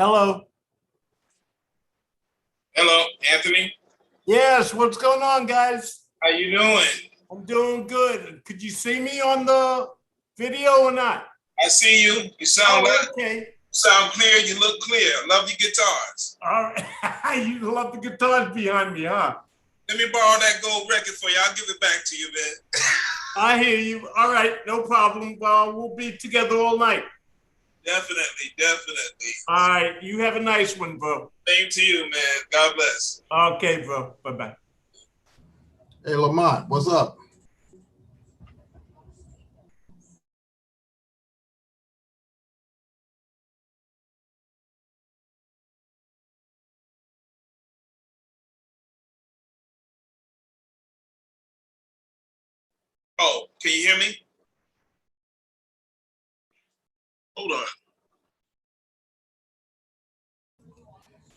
Hello. Hello, Anthony. Yes, what's going on, guys? How you doing? I'm doing good. Could you see me on the video or not? I see you. You sound okay. Sound clear. You look clear. Love your guitars. All right. You love the guitars behind me, huh? Let me borrow that gold record for you. I'll give it back to you, man. I hear you. All right, no problem. Well, we'll be together all night. Definitely, definitely. All right, you have a nice one, bro. Same to you, man. God bless. Okay, bro. Bye-bye. Hey, Lamont, what's up? Oh, can you hear me? Hold on.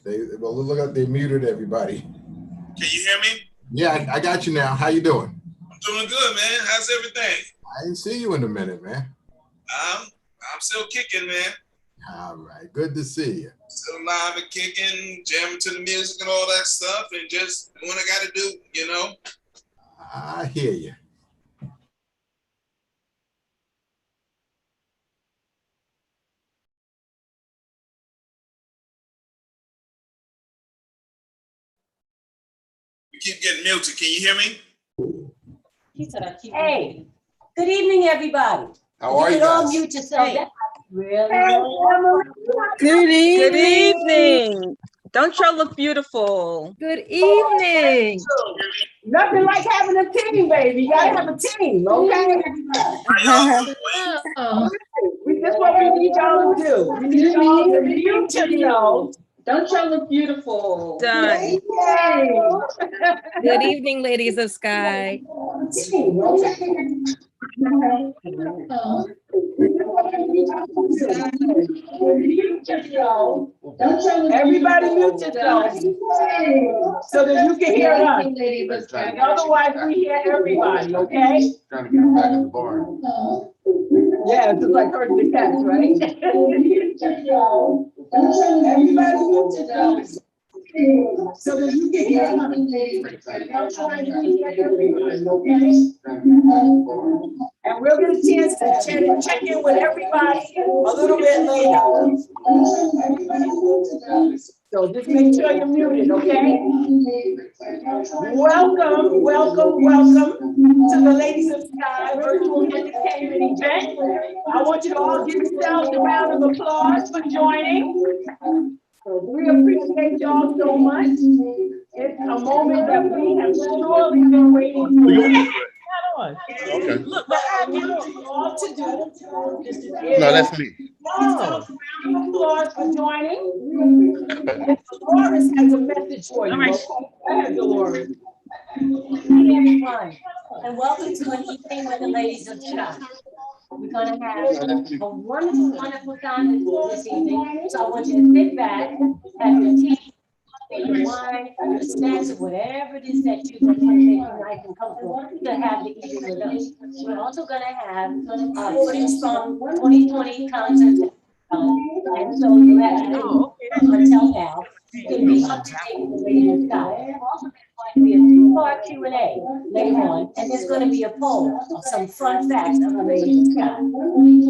Well, look like they muted everybody. Can you hear me? Yeah, I got you now. How you doing? I'm doing good, man. How's everything? I didn't see you in a minute, man. I'm still kicking, man. All right, good to see you. Still alive and kicking, jamming to the music and all that stuff, and just doing what I got to do, you know? I hear you. You keep getting muted. Can you hear me? Hey, good evening, everybody. How are you You can all guys? mute yourself. Hey. That's really Good evening. Good evening. Don't y'all look beautiful? Good evening. nothing like having a team, baby. You gotta have a team, okay? Oh, That's what we need y'all to do. We need y'all to mute yourself. Don't y'all look beautiful? Done. Yay. good evening, ladies of Sky. Team, okay? Mute yourself. Everybody mute yourself so that you can hear us. And otherwise, we hear everybody, okay? Trying to get them back in the barn. Yeah, it's just like herding the cats, right? Everybody mute yourself so that you can hear us. I'm trying to hear everybody, okay? And we'll get a chance to check in with everybody a little bit later. So just make sure you're muted, okay? Welcome, welcome, welcome to the Ladies of Sky virtual entertainment event. I want you to all give yourselves a round of applause for joining. We appreciate y'all so much. It's a moment that we have surely been waiting for. Okay. Look, what I want you all to do is No, that's me. round of applause for joining. And Dolores has a message for you. Okay? Go ahead, Dolores. Hey everyone, and welcome to an evening with the Ladies of Sky. We're going to have a wonderful, wonderful time this evening. So I want you to sit back, have your tea, your wine, your snacks, or whatever it is that you're going to make you nice and comfortable to have the evening with us. We're also going to have footage from 2020 concert. And so you have to until now, you can be up to date with the Ladies of Sky. There's also going to be a two-part Q&A later on, and there's going to be a poll of some fun facts of the Ladies of Sky.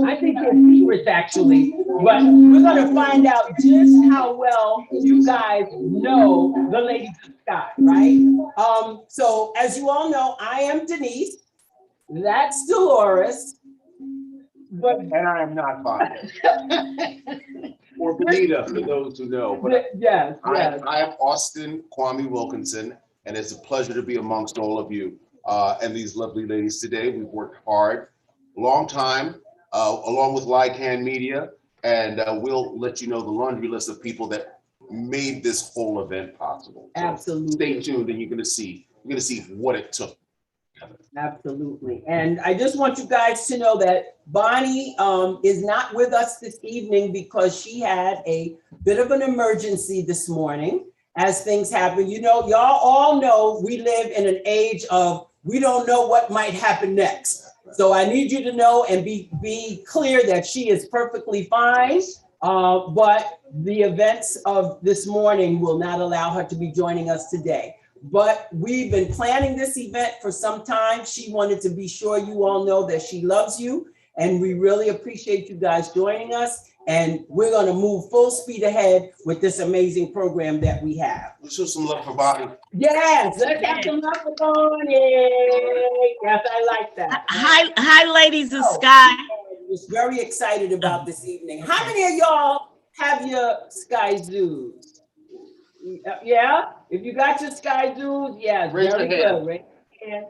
I think they're secrets actually, but we're going to find out just how well you guys know the Ladies of Sky, right? So as you all know, I am Denise. That's Dolores. But And I am not Bonné. Or Benita, for those who know. But yes, yes. I am Austin Kwame Wilkinson, and it's a pleasure to be amongst all of you and these lovely ladies today. We've worked hard, long time, along with Lycan Media, and we'll let you know the laundry list of people that made this whole event possible. So Absolutely. stay tuned, and you're gonna see what it took. Absolutely. And I just want you guys to know that Bonnie is not with us this evening because she had a bit of an emergency this morning as things happen. You know, y'all all know we live in an age of we don't know what might happen next. So I need you to know and be clear that she is perfectly fine. But the events of this morning will not allow her to be joining us today. But we've been planning this event for some time. She wanted to be sure you all know that she loves you, and we really appreciate you guys joining us. And we're going to move full speed ahead with this amazing program that we have. Let's show some love for Bonnie. Yes, let's have some love for Bonné. Yes, I like that. Hi, ladies of Sky. Was very excited about this evening. How many of y'all have your SkyyZoos? Yeah, if you got your SkyyZoos, yeah, Raise very your hand. good. Raise your hand.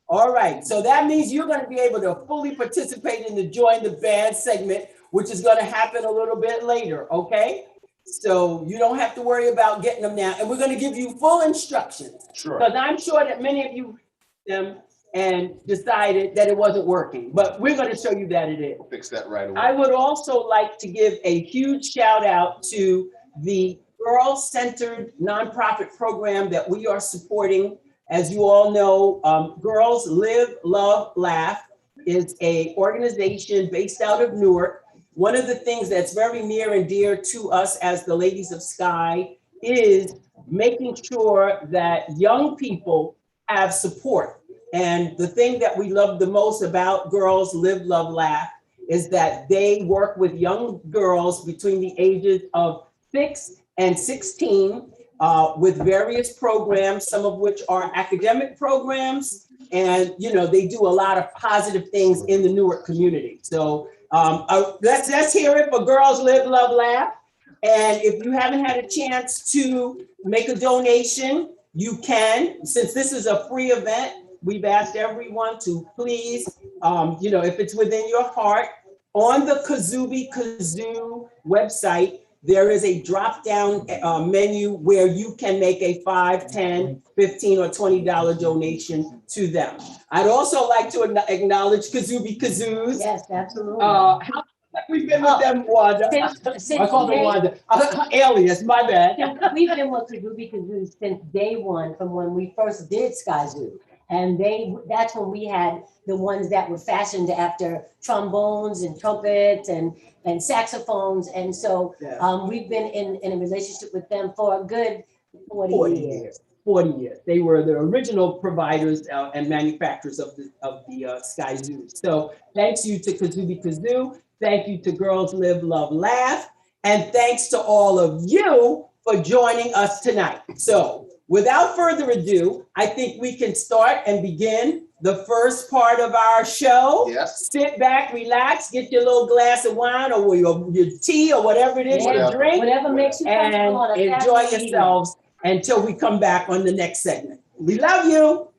All right, so that means you're going to be able to fully participate in the Join the Band segment, which is going to happen a little bit later, okay? So you don't have to worry about getting them now, and we're going to give you full instructions. Sure. Because I'm sure that many of you them and decided that it wasn't working, but we're going to show you that it is. We'll fix that right away. I would also like to give a huge shout out to the girl-centered nonprofit program that we are supporting. As you all know, Girls Live, Love, Laugh is an organization based out of Newark. One of the things that's very near and dear to us as the Ladies of Sky is making sure that young people have support. And the thing that we love the most about Girls Live, Love, Laugh is that they work with young girls between the ages of 6 and 16 with various programs, some of which are academic programs. And, you know, they do a lot of positive things in the Newark community. So let's hear it for Girls Live, Love, Laugh. And if you haven't had a chance to make a donation, you can. Since this is a free event, we've asked everyone to please, you know, if it's within your heart, on the SkyyZoo website, there is a drop-down menu where you can make a $5, $10, $15, or $20 donation to them. I'd also like to acknowledge SkyyZoos. Yes, absolutely. How long have we been with them, Wanda? I call them Wanda. Alias, my bad. We've been with SkyyZoo since day one, from when we first did SkyyZoo. And that's when we had the ones that were fashioned after trombones and trumpets and saxophones. And so we've been in a relationship with them for a good 40 years. 40 years. They were the original providers and manufacturers of the SkyyZoo. So thanks you to SkyyZoo. Thank you to Girls Live, Love, Laugh. And thanks to all of you for joining us tonight. So without further ado, I think we can start and begin the first part of our show. Yes. Sit back, relax, get your little glass of wine or your tea or whatever it is you drink. Whatever makes you comfortable on a And enjoy Saturday evening. yourselves until we come back on the next segment. We love you.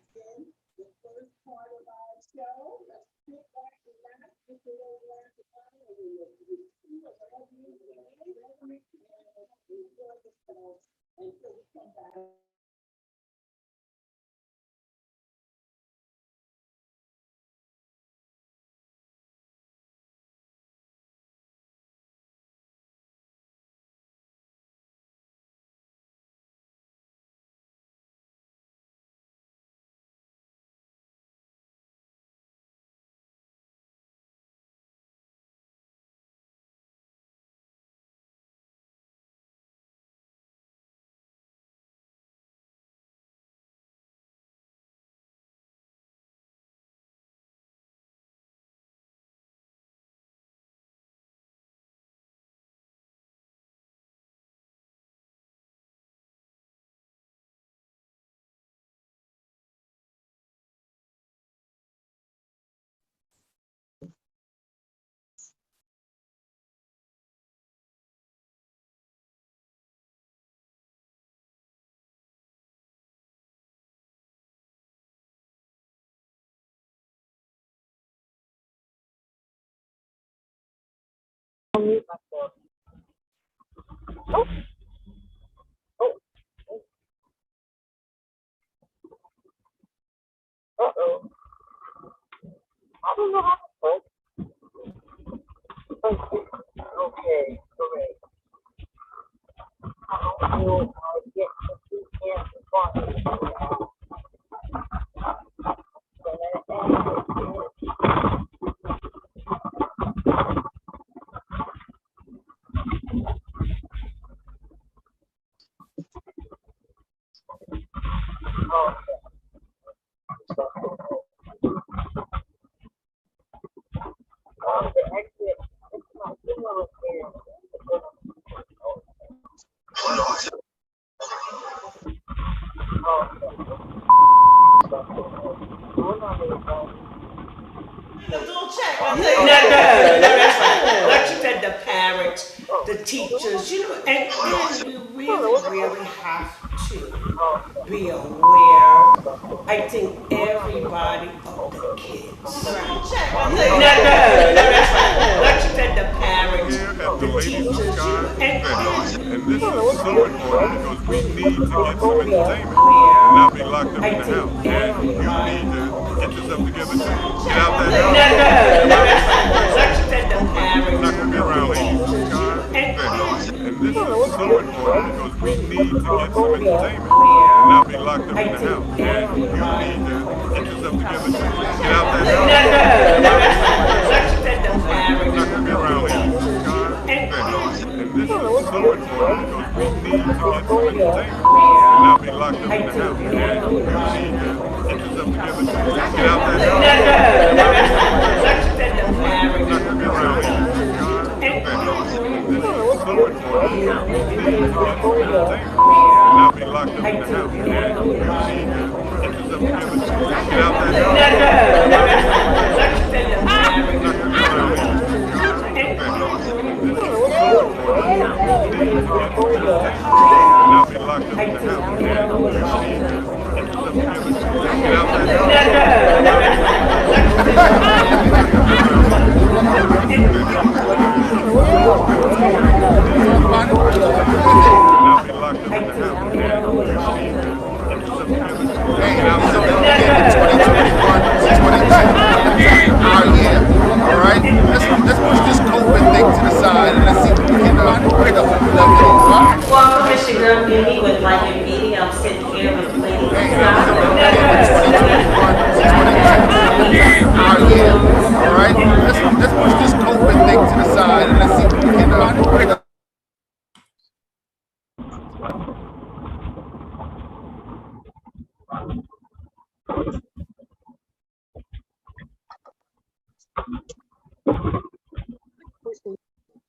that's right. Like you said, the parents, the teachers, and we really have to be aware. I think everybody of the kids. That's right. Like you said, the parents, the teachers, and this is so important because we need to get some entertainment, not be locked up in the house. And you need to get yourself together too. Get out that house. That's right. Like you said, the parents, not gonna be around ladies of SKYY. And this is so important because we need to get some entertainment, not be locked up in the house. And you need to get yourself together too. Get out that house. That's right. Like you said, the parents, not gonna be around ladies of SKYY. And this is so important because we need to get some entertainment, not be locked up in the house. And you need to get yourself together too. Get out that house. That's right. Like you said, the parents, not gonna be around ladies of SKYY. This is so important because we need to get some entertainment, not be locked up in the house. And you need to get yourself together too. Get out that house. That's right. Like you said, the parents, not gonna be around ladies of not be locked up in the house. And you need to get yourself together too. Get out that house. Not be locked up in the house. And you need to get yourself together too. Get out that All right, let's push this COVID thing to the side and let's see if we can break up the love. Well, Commissioner Girl, give me with like a meeting, I'm sitting here with Ladies of All right, let's push this COVID thing to the side and let's see if we can break up.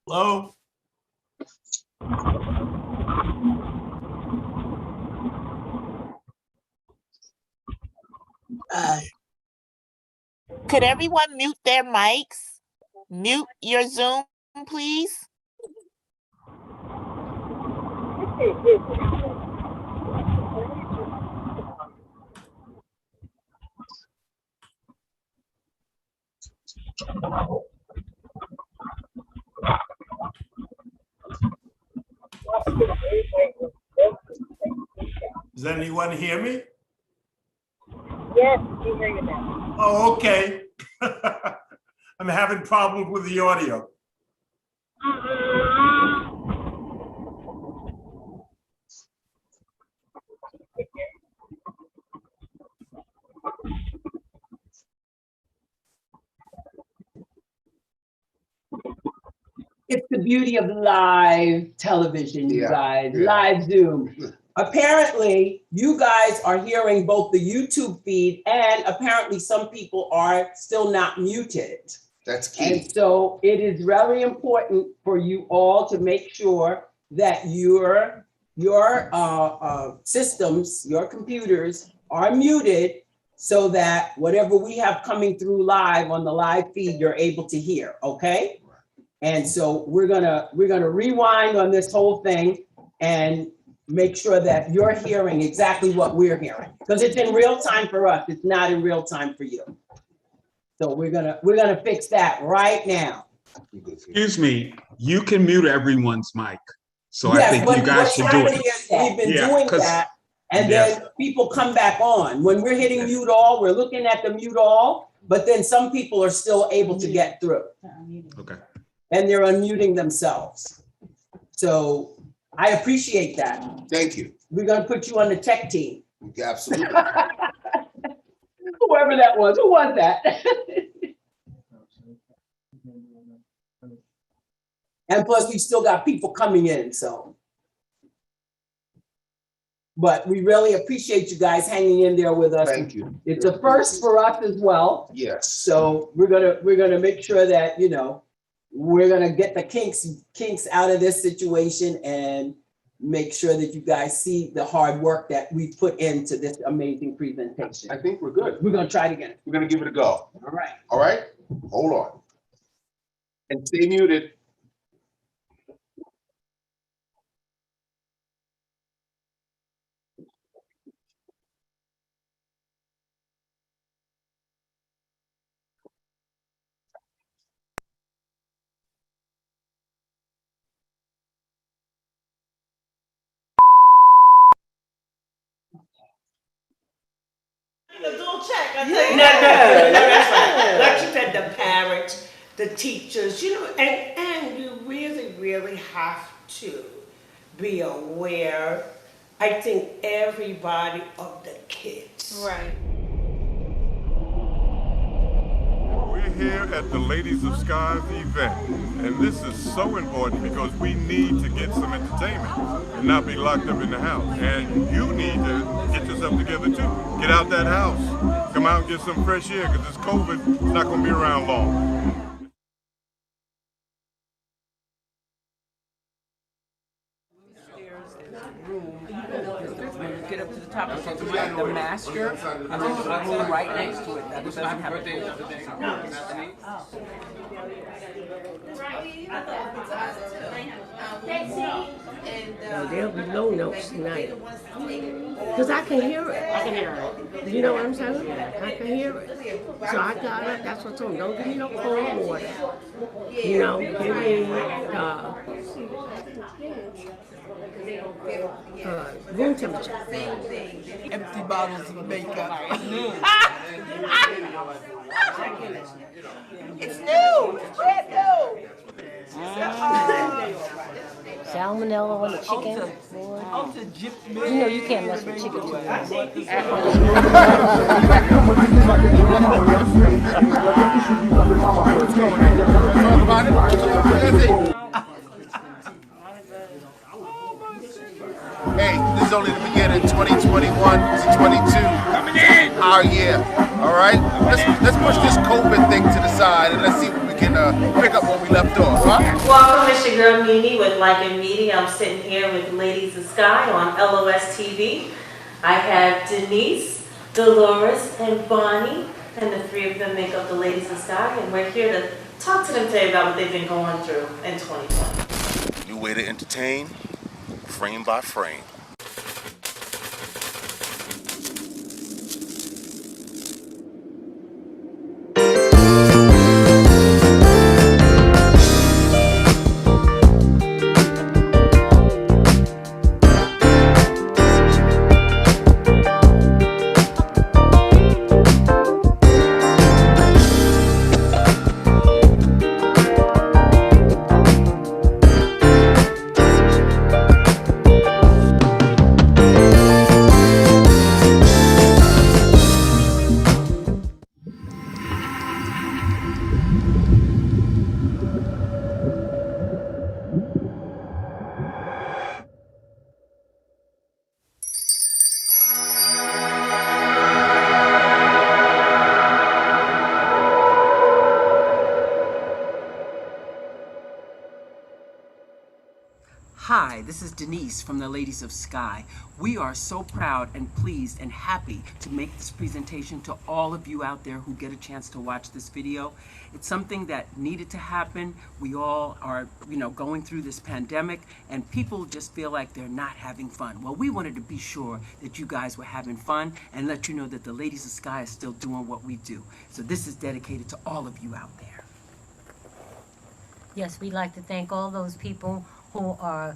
Hello? Could everyone mute their mics? Mute your Zoom, please. Does anyone hear me? Yes, we hear you now. Oh, okay. I'm having problems with the audio. It's the beauty of live television, you guys, live Zoom. Apparently, you guys are hearing both the YouTube feed and apparently some people are still not muted. That's key. And so it is very important for you all to make sure that your systems, your computers are muted so that whatever we have coming through live on the live feed, you're able to hear, okay? And so we're gonna rewind on this whole thing and make sure that you're hearing exactly what we're hearing, because it's in real time for us. It's not in real time for you. So we're gonna fix that right now. Excuse me, you can mute everyone's mic. So yes, I think you guys should do it. We've been doing that, and then people come back on. When we're hitting mute all, we're looking at the mute all, but then some people are still able to get through. Okay. And they're unmuting themselves. So I appreciate that. Thank you. We're gonna put you on the tech team. Absolutely. Whoever that was, who was that? And plus we still got people coming in, so. But we really appreciate you guys hanging in there with us. Thank you. It's a first for us as well. Yes. So we're gonna make sure that, you know, we're gonna get the kinks out of this situation and make sure that you guys see the hard work that we put into this amazing presentation. I think we're good. We're gonna try it again. We're gonna give it a go. All right. All right. Hold on. And stay muted. A little check, I tell you. No, that's right. Like you said, the parents, the teachers, you know, and you really, really have to be aware, I think, everybody of the kids. Right. We're here at the Ladies of SKYY event, and this is so important because we need to get some entertainment and not be locked up in the house. And you need to get yourself together too. Get out that house. Come out and get some fresh air because this COVID is not going to be around long. Get up to the top of the master, and there's a room right next to it. That doesn't have a door. There'll be no notes tonight. Because I can hear it. I can hear it. You know what I'm saying? I can hear it. So I got up, that's what I told him. Don't give me no cold water. You know, give me room temperature. Empty bottles of makeup. It's new! It's brand new! Salmonella on the chicken. You know you can't mess with chicken too much. Hey, this is only the beginning. 2021 to 22. Coming in. Our year. All right. Let's push this COVID thing to the side and let's see what we can pick up where we left off. Huh? Welcome, it's your girl Mimi with Like and Media. I'm sitting here with Ladies of SKYY on LOS TV. I have Denise, Dolores, and Bonnie, and the three of them make up the Ladies of SKYY, and we're here to talk to them today about what they've been going through in 2020. New way to entertain, frame by frame. Hi, this is Denise from the Ladies of SKYY. We are so proud and pleased and happy to make this presentation to all of you out there who get a chance to watch this video. It's something that needed to happen. We all are, going through this pandemic and people just feel like they're not having fun. Well, we wanted to be sure that you guys were having fun and let you know that the Ladies of SKYY is still doing what we do. So this is dedicated to all of you out there. Yes, we'd like to thank all those people who are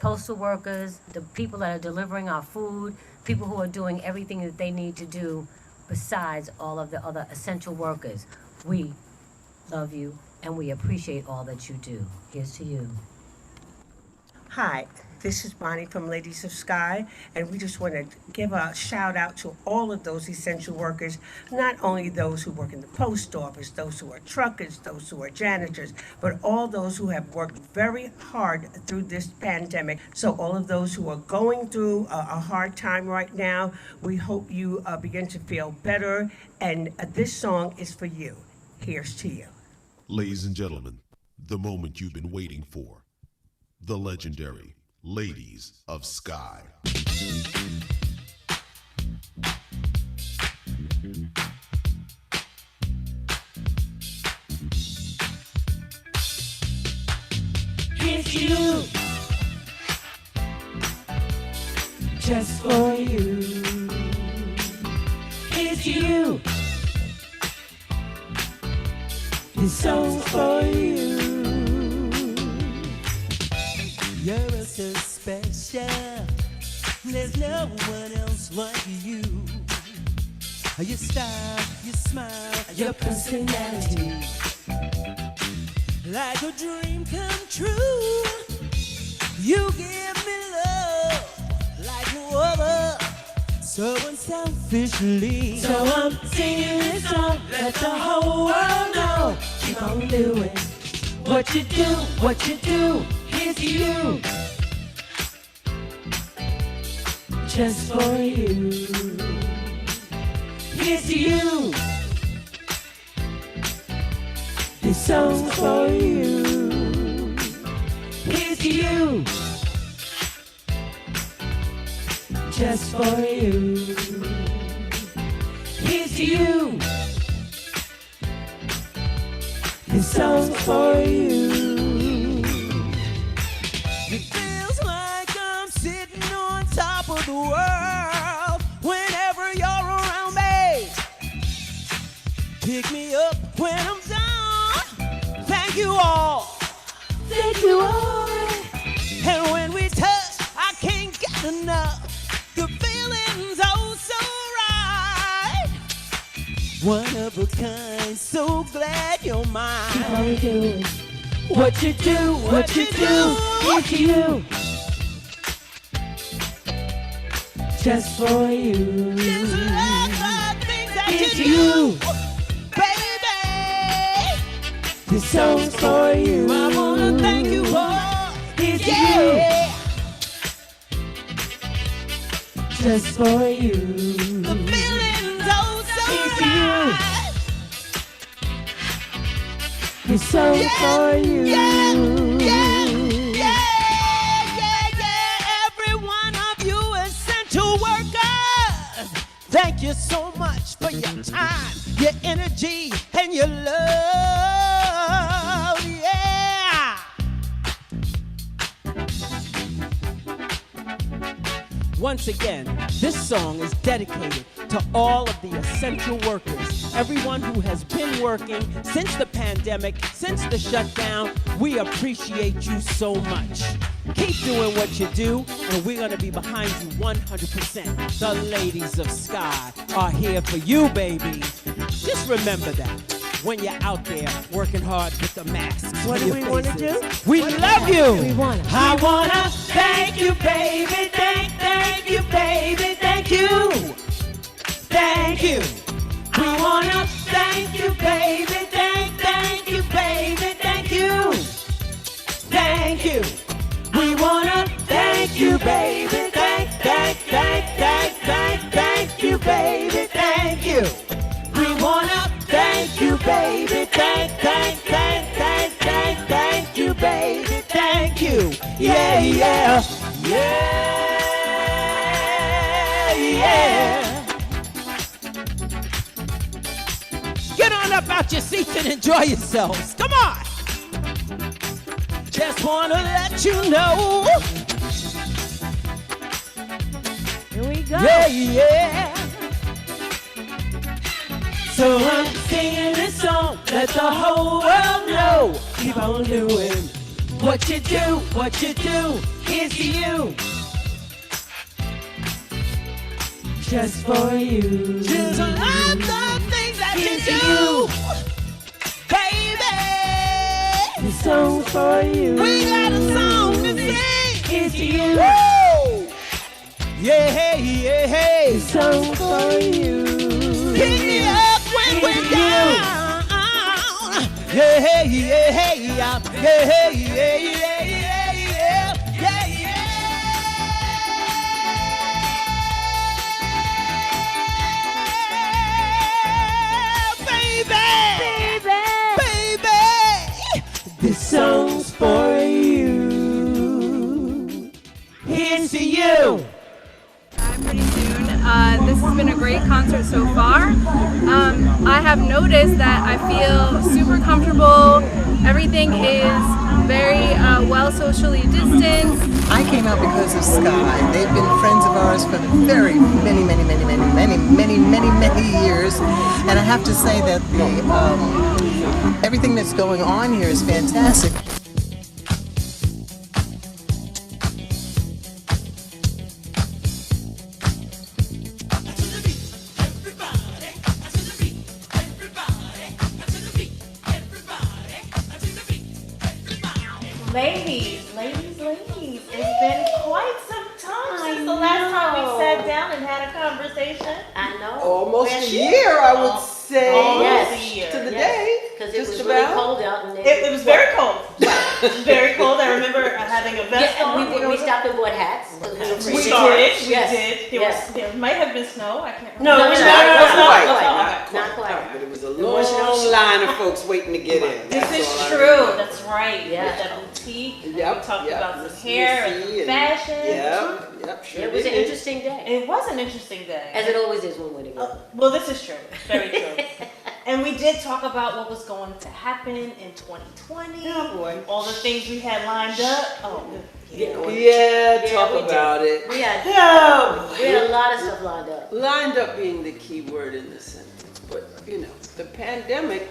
postal workers, the people that are delivering our food, people who are doing everything that they need to do besides all of the other essential workers. We love you and we appreciate all that you do. Here's to you. Hi, this is Bonnie from Ladies of SKYY, and we just want to give a shout out to all of those essential workers, not only those who work in the post office, those who are truckers, those who are janitors, but all those who have worked very hard through this pandemic. So all of those who are going through a hard time right now, we hope you begin to feel better, and this song is for you. Here's to you. Ladies and gentlemen, the moment you've been waiting for. The legendary Ladies of SKYY. It's you. Just for you. It's you. This song's for you. You're so special. There's no one else like you. Your style, your smile, your personality, like a dream come true. You give me love like no other, so unselfishly. So I'm singing this song, let the whole world know. Keep on doing what you do, what you do. Here's to you, just for you. Here's to you. This song's for you. Here's to you. Just for you. Here's to you. This song's for you. It feels like I'm sitting on top of the world whenever you're around me. Pick me up when I'm down. Thank you all. Thank you all. And when we touch, I can't get enough. The feeling's oh so right. One of a kind, so glad you're mine. Keep on doing what you do, what you do. It's you. Just for you. Just love the things that it's you. This song's for you. I wanna thank you for it's you. Just for you. The feeling's oh so right. This song's for you. Yeah. Every one of you essential workers. Thank you so much for your time, your energy, and your love. Once again, this song is dedicated to all of the essential workers, everyone who has been working since the pandemic, since the shutdown. We appreciate you so much. Keep doing what you do, and we're gonna be behind you 100%. The Ladies of Sky are here for you, baby. Just remember that when you're out there working hard with the masks. What do we want to do? We love you. I wanna thank you, baby. Thank you, baby. Thank you. Thank you. We wanna thank you, baby. Thank you, baby. Thank you. Thank you. We wanna thank you, baby. Thank you, baby. Thank you. We wanna thank you, baby. Thank you, baby. Thank you. Yeah. Get on up out your seats and enjoy yourselves. Come on. Just wanna let you know. Here we go. Yeah. So I'm singing this song, let the whole world know. Keep on doing what you do, what you do. Here's to you. Just for you. Just love the things that you do, baby. This song's for you. We got a song to sing. It's you. Woo! Yeah. This song's for you. Pick me up when we're down. Yeah. This song's for you. Here's to you. Hi, pretty soon. This has been a great concert so far. I have noticed that I feel super comfortable. Everything is very well socially distanced. I came out because of Sky. They've been friends of ours for very many years. And I have to say that everything that's going on here is fantastic. Ladies, it's been quite some time since the last time we sat down and had a conversation. I know. Almost a year, I would say. Almost a year. To the day. Because it was really cold out. And it was very cold. It was very cold. I remember having a vest on. We stopped and bought hats. We did. There might have been snow. I can't remember. Not quite. But it was a long line of folks waiting to get in. This is true. That's right. Yeah. That boutique. We talked about the hair and fashion. Yep. Sure. It was an interesting day. It was an interesting day. As it always is when we're together. Well, this is true. Very true. And we did talk about what was going to happen in 2020. Oh boy. All the things we had lined up. Talk about it. We had a lot of stuff lined up. Lined up being the key word in this sentence. But, the pandemic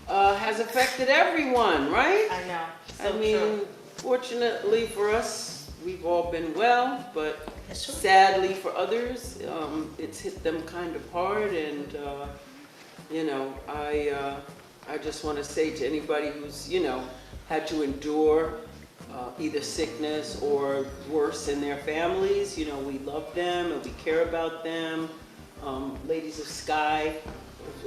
has affected everyone, right? I know. I mean, fortunately for us, we've all been well, but sadly for others, it's hit them kind of hard. And, I just want to say to anybody who's, had to endure either sickness or worse in their families, we love them and we care about them. Ladies of Sky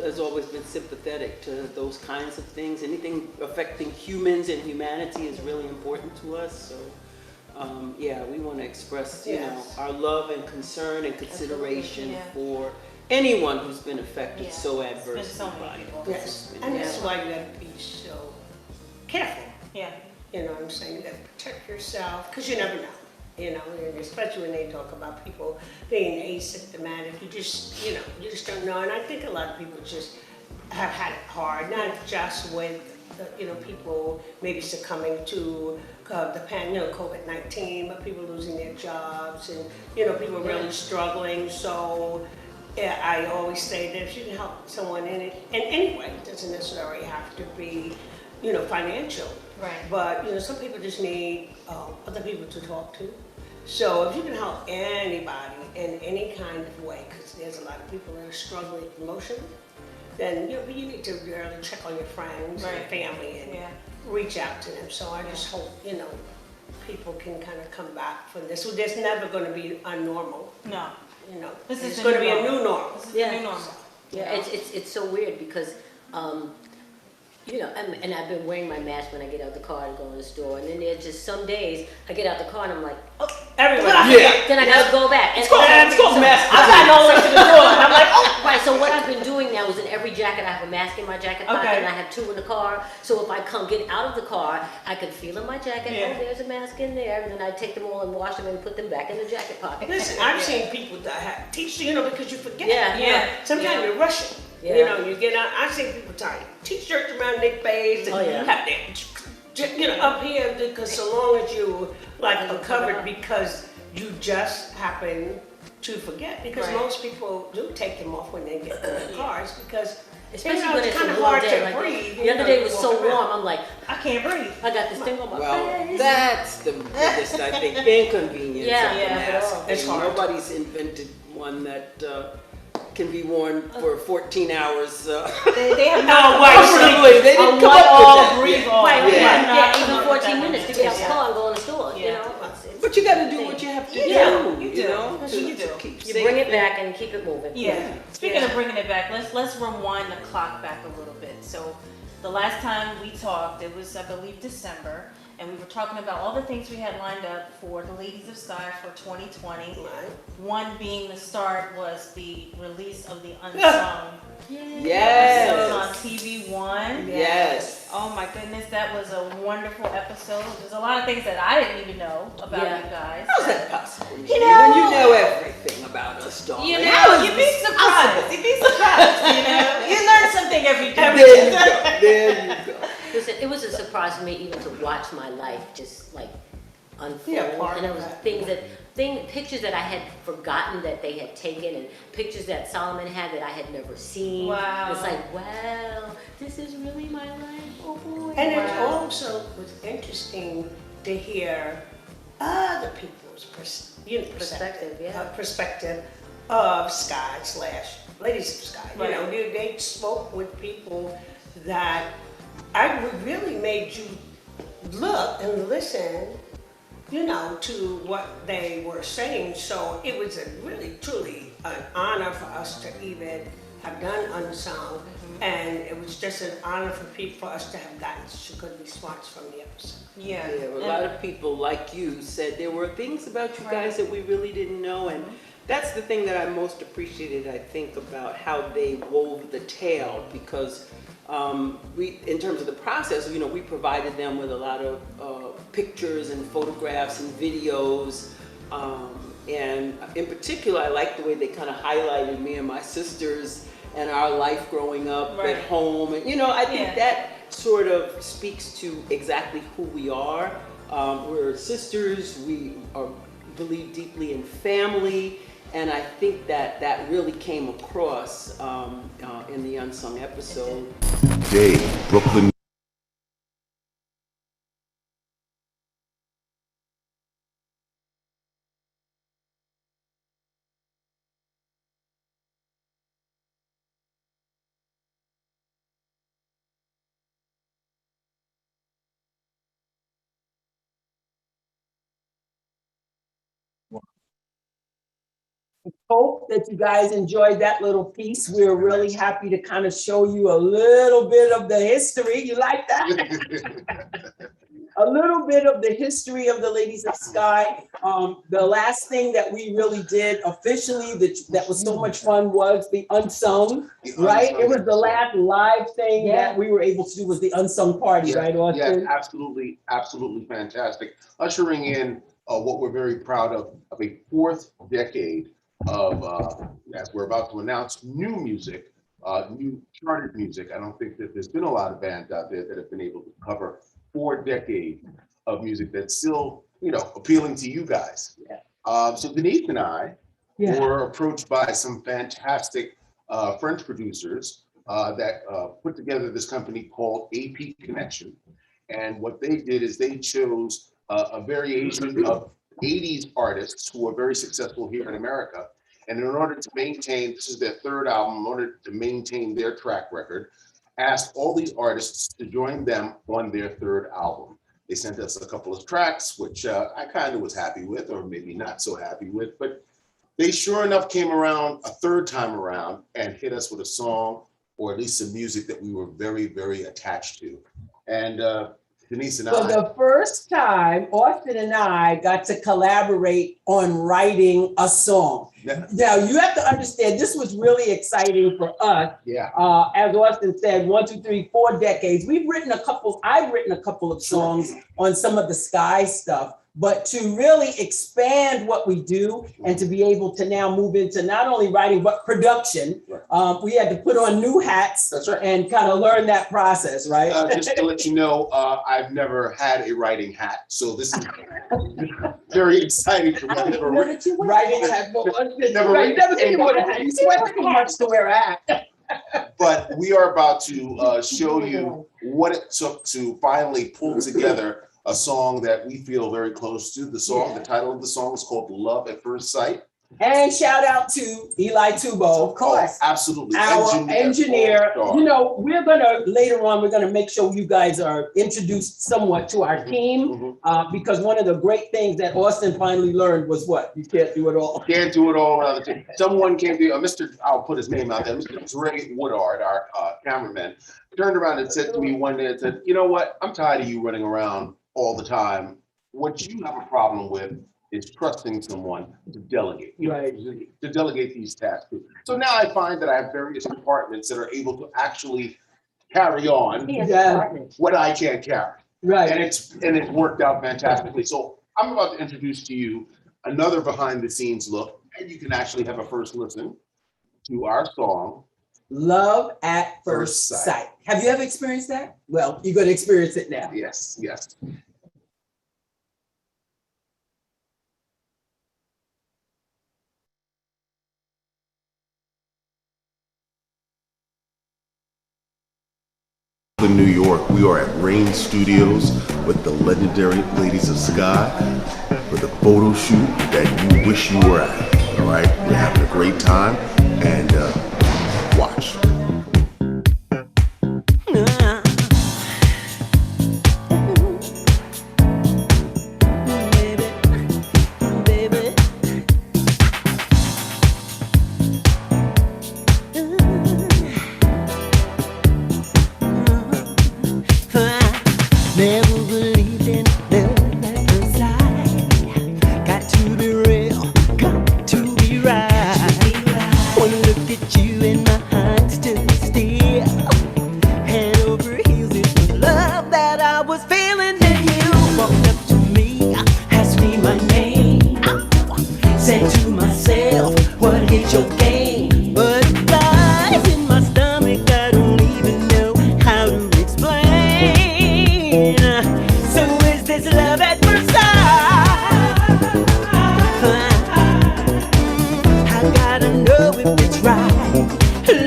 has always been sympathetic to those kinds of things. Anything affecting humans and humanity is really important to us. So, we want to express, our love and concern and consideration for anyone who's been affected so adversely by it. Yes, and that's why you got to be so careful. Yeah. You know what I'm saying? You got to protect yourself because you never know. And especially when they talk about people being asymptomatic, you just don't know. And I think a lot of people just have had it hard, not just with people maybe succumbing to the COVID-19, but people losing their jobs and people really struggling. So I always say that if you can help someone in any way, it doesn't necessarily have to be financial. Right. But some people just need other people to talk to. So if you can help anybody in any kind of way, because there's a lot of people that are struggling emotionally, then you need to really check on your friends and family and reach out to them. So I just hope people can kind of come back from this. So there's never going to be a normal. No. This is going to be a new normal. New normal. It's so weird because. And I've been wearing my mask when I get out the car and go in the store. And then there's just some days I get out the car and I'm like, everybody. Then I gotta go back. It's called mask. I've gotten all the way to the door. And I'm like, right. So what I've been doing now is in every jacket I have a mask in my jacket pocket, and I have two in the car. So if I get out of the car, I can feel in my jacket. Oh, there's a mask in there, and then I take them all and wash them and put them back in the jacket pocket. Listen, I've seen people that have t-shirts, because you forget. Sometimes you're rushing. You get out. I've seen people tie t-shirts around their face and have their, up here, because so long as you are covered, because you just happen to forget, because most people do take them off when they get in their cars, because especially when it's kind of a warm hard day. to Like breathe. the other day was so warm, I'm like, I can't breathe. I got this thing on my face. That's the biggest, I think, inconvenience of the mask. It's hard. Nobody's invented one that can be worn for 14 hours. They have not comfortably. They didn't come up with that. Even 14 minutes to get out the car and go in the store. But you got to do what you have to do. You do. You bring it back and keep it moving. Yeah. Speaking of bringing it back, let's rewind the clock back a little bit. So the last time we talked, it was, I believe, December, and we were talking about all the things we had lined up for the Ladies of Sky for 2020. One being the start was the release of the Unsung. Yes. On TV1. Yes. Oh my goodness, that was a wonderful episode. There's a lot of things that I didn't even know about you guys. How's that possible? You know everything about us, darling. You'd be surprised. You'd be surprised. You learn something every day. There you go. it was a surprise for me even to watch my life just like unfold. Yeah, part and it of was that. pictures that I had forgotten that they had taken, and pictures that Solomon had that I had never seen. Wow. It's like, wow, this is really my life. Oh boy. And it also was interesting to hear other people's Perspective, yeah. perspective of Sky / Ladies of Sky. Right. You know, they spoke with people that really made you look and listen, you know, to what they were saying. So it was really, truly an honor for us to even have done Unsung. And it was just an honor for us to have gotten such good response from the episode. Yeah, a lot of people like you said there were things about you guys that we really didn't know, and that's the thing that I most appreciated, I think, about how they wove the tale, because in terms of the process, you know, we provided them with a lot of pictures and photographs and videos, and in particular, I like the way they kind of highlighted me and my sisters and our life growing up at home, and you know, I think that sort of speaks to exactly who we are. We're sisters, we believe deeply in family, and I think that really came across in the Unsung episode. Dave, Brooklyn. Hope that you guys enjoyed that little piece. We're really happy to kind of show you a little bit of the history. You like that? A little bit of the history of the Ladies of Sky. The last thing that we really did officially that was so much fun was the Unsung, right? It was the last live thing that we were able to do was the Unsung party, right, Austin? Yes, absolutely, absolutely fantastic. Ushering in what we're very proud of a fourth decade of, as we're about to announce, new music, new charted music. I don't think that there's been a lot of bands out there that have been able to cover 4 decades of music that's still, you know, appealing to you guys. So Denise and I were approached by some fantastic French producers that put together this company called AP Connection. And what they did is they chose a variation of 80s artists who are very successful here in America. And in order to maintain, this is their 3rd album, in order to maintain their track record, asked all these artists to join them on their 3rd album. They sent us a couple of tracks, which I kind of was happy with, or maybe not so happy with, but they sure enough came around a 3rd time around and hit us with a song, or at least some music that we were very, very attached to. And Denise and For the first time, Austin and I got to collaborate on writing a song. Now, you have to understand, this was really exciting for us. As Austin said, 1, 2, 3, 4 decades. I've written a couple of songs on some of the Sky stuff, but to really expand what we do and to be able to now move into not only writing, but production, we had to put on new hats and kind of learn that process, right? Just to let you know, I've never had a writing hat, so this is very exciting for me. Writing hat, never seen one hat. You sweat too much to wear a hat. But we are about to show you what it took to finally pull together a song that we feel very close to. The song, the title of the song is called Love at First Sight. And shout out to Eli Tubo, of course. Absolutely. Our engineer. You know, later on, we're gonna make sure you guys are introduced somewhat to our team, because one of the great things that Austin finally learned was what? You can't do it all. Can't do it all. Someone came to, I'll put his name out there, Mr. Dre Woodard, our cameraman, turned around and said to me one day and said, you know what? I'm tired of you running around all the time. What you have a problem with is trusting someone to delegate, to delegate these tasks to. So now I find that I have various departments that are able to actually carry on what I can't carry. And it's worked out fantastically. So I'm about to introduce to you another behind the scenes look, and you can actually have a first listen to our song, Love at first sight. Have you ever experienced that? Well, you're going to experience it now. Yes, yes. In New York, we are at Rain Studios with the legendary Ladies of Sky for the photo shoot that you wish you were at. All right, we're having a great time, and watch. Never believed in love at first sight. Got to be real, got to be right. When I looked at you and my heart stood still, head over heels, it was love that I was feeling. Then you walked up to me, asked me my name, said to myself, what is your game? But it lies in my stomach, I don't even know how to explain. So is this love at first sight? I gotta know if it's right.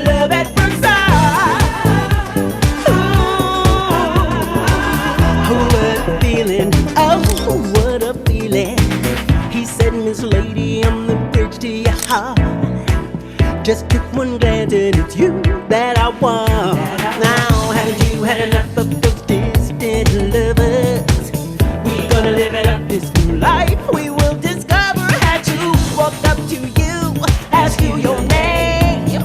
Love at first sight. Oh, what a feeling. Oh, what a feeling. He said, Miss Lady, I'm the bridge to your heart. Just took one glance and it's you that I want. Now, haven't you had enough of those distant lovers? We're gonna live it up this new life. We will discover. Had you walked up to you, ask you your name.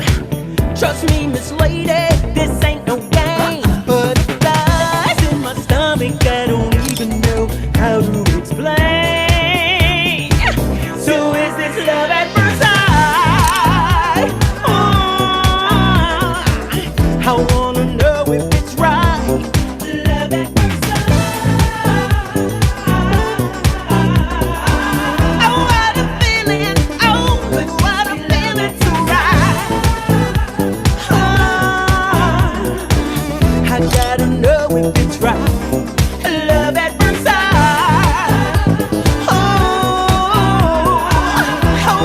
Trust me, Miss Lady, this ain't no game. But it lies in my stomach, I don't even know how to explain. So is this love at first sight? I wanna know if it's right. Love at first sight. Oh, what a feeling. Oh, what a feeling to ride. I gotta know if it's right. Love at first sight. Oh,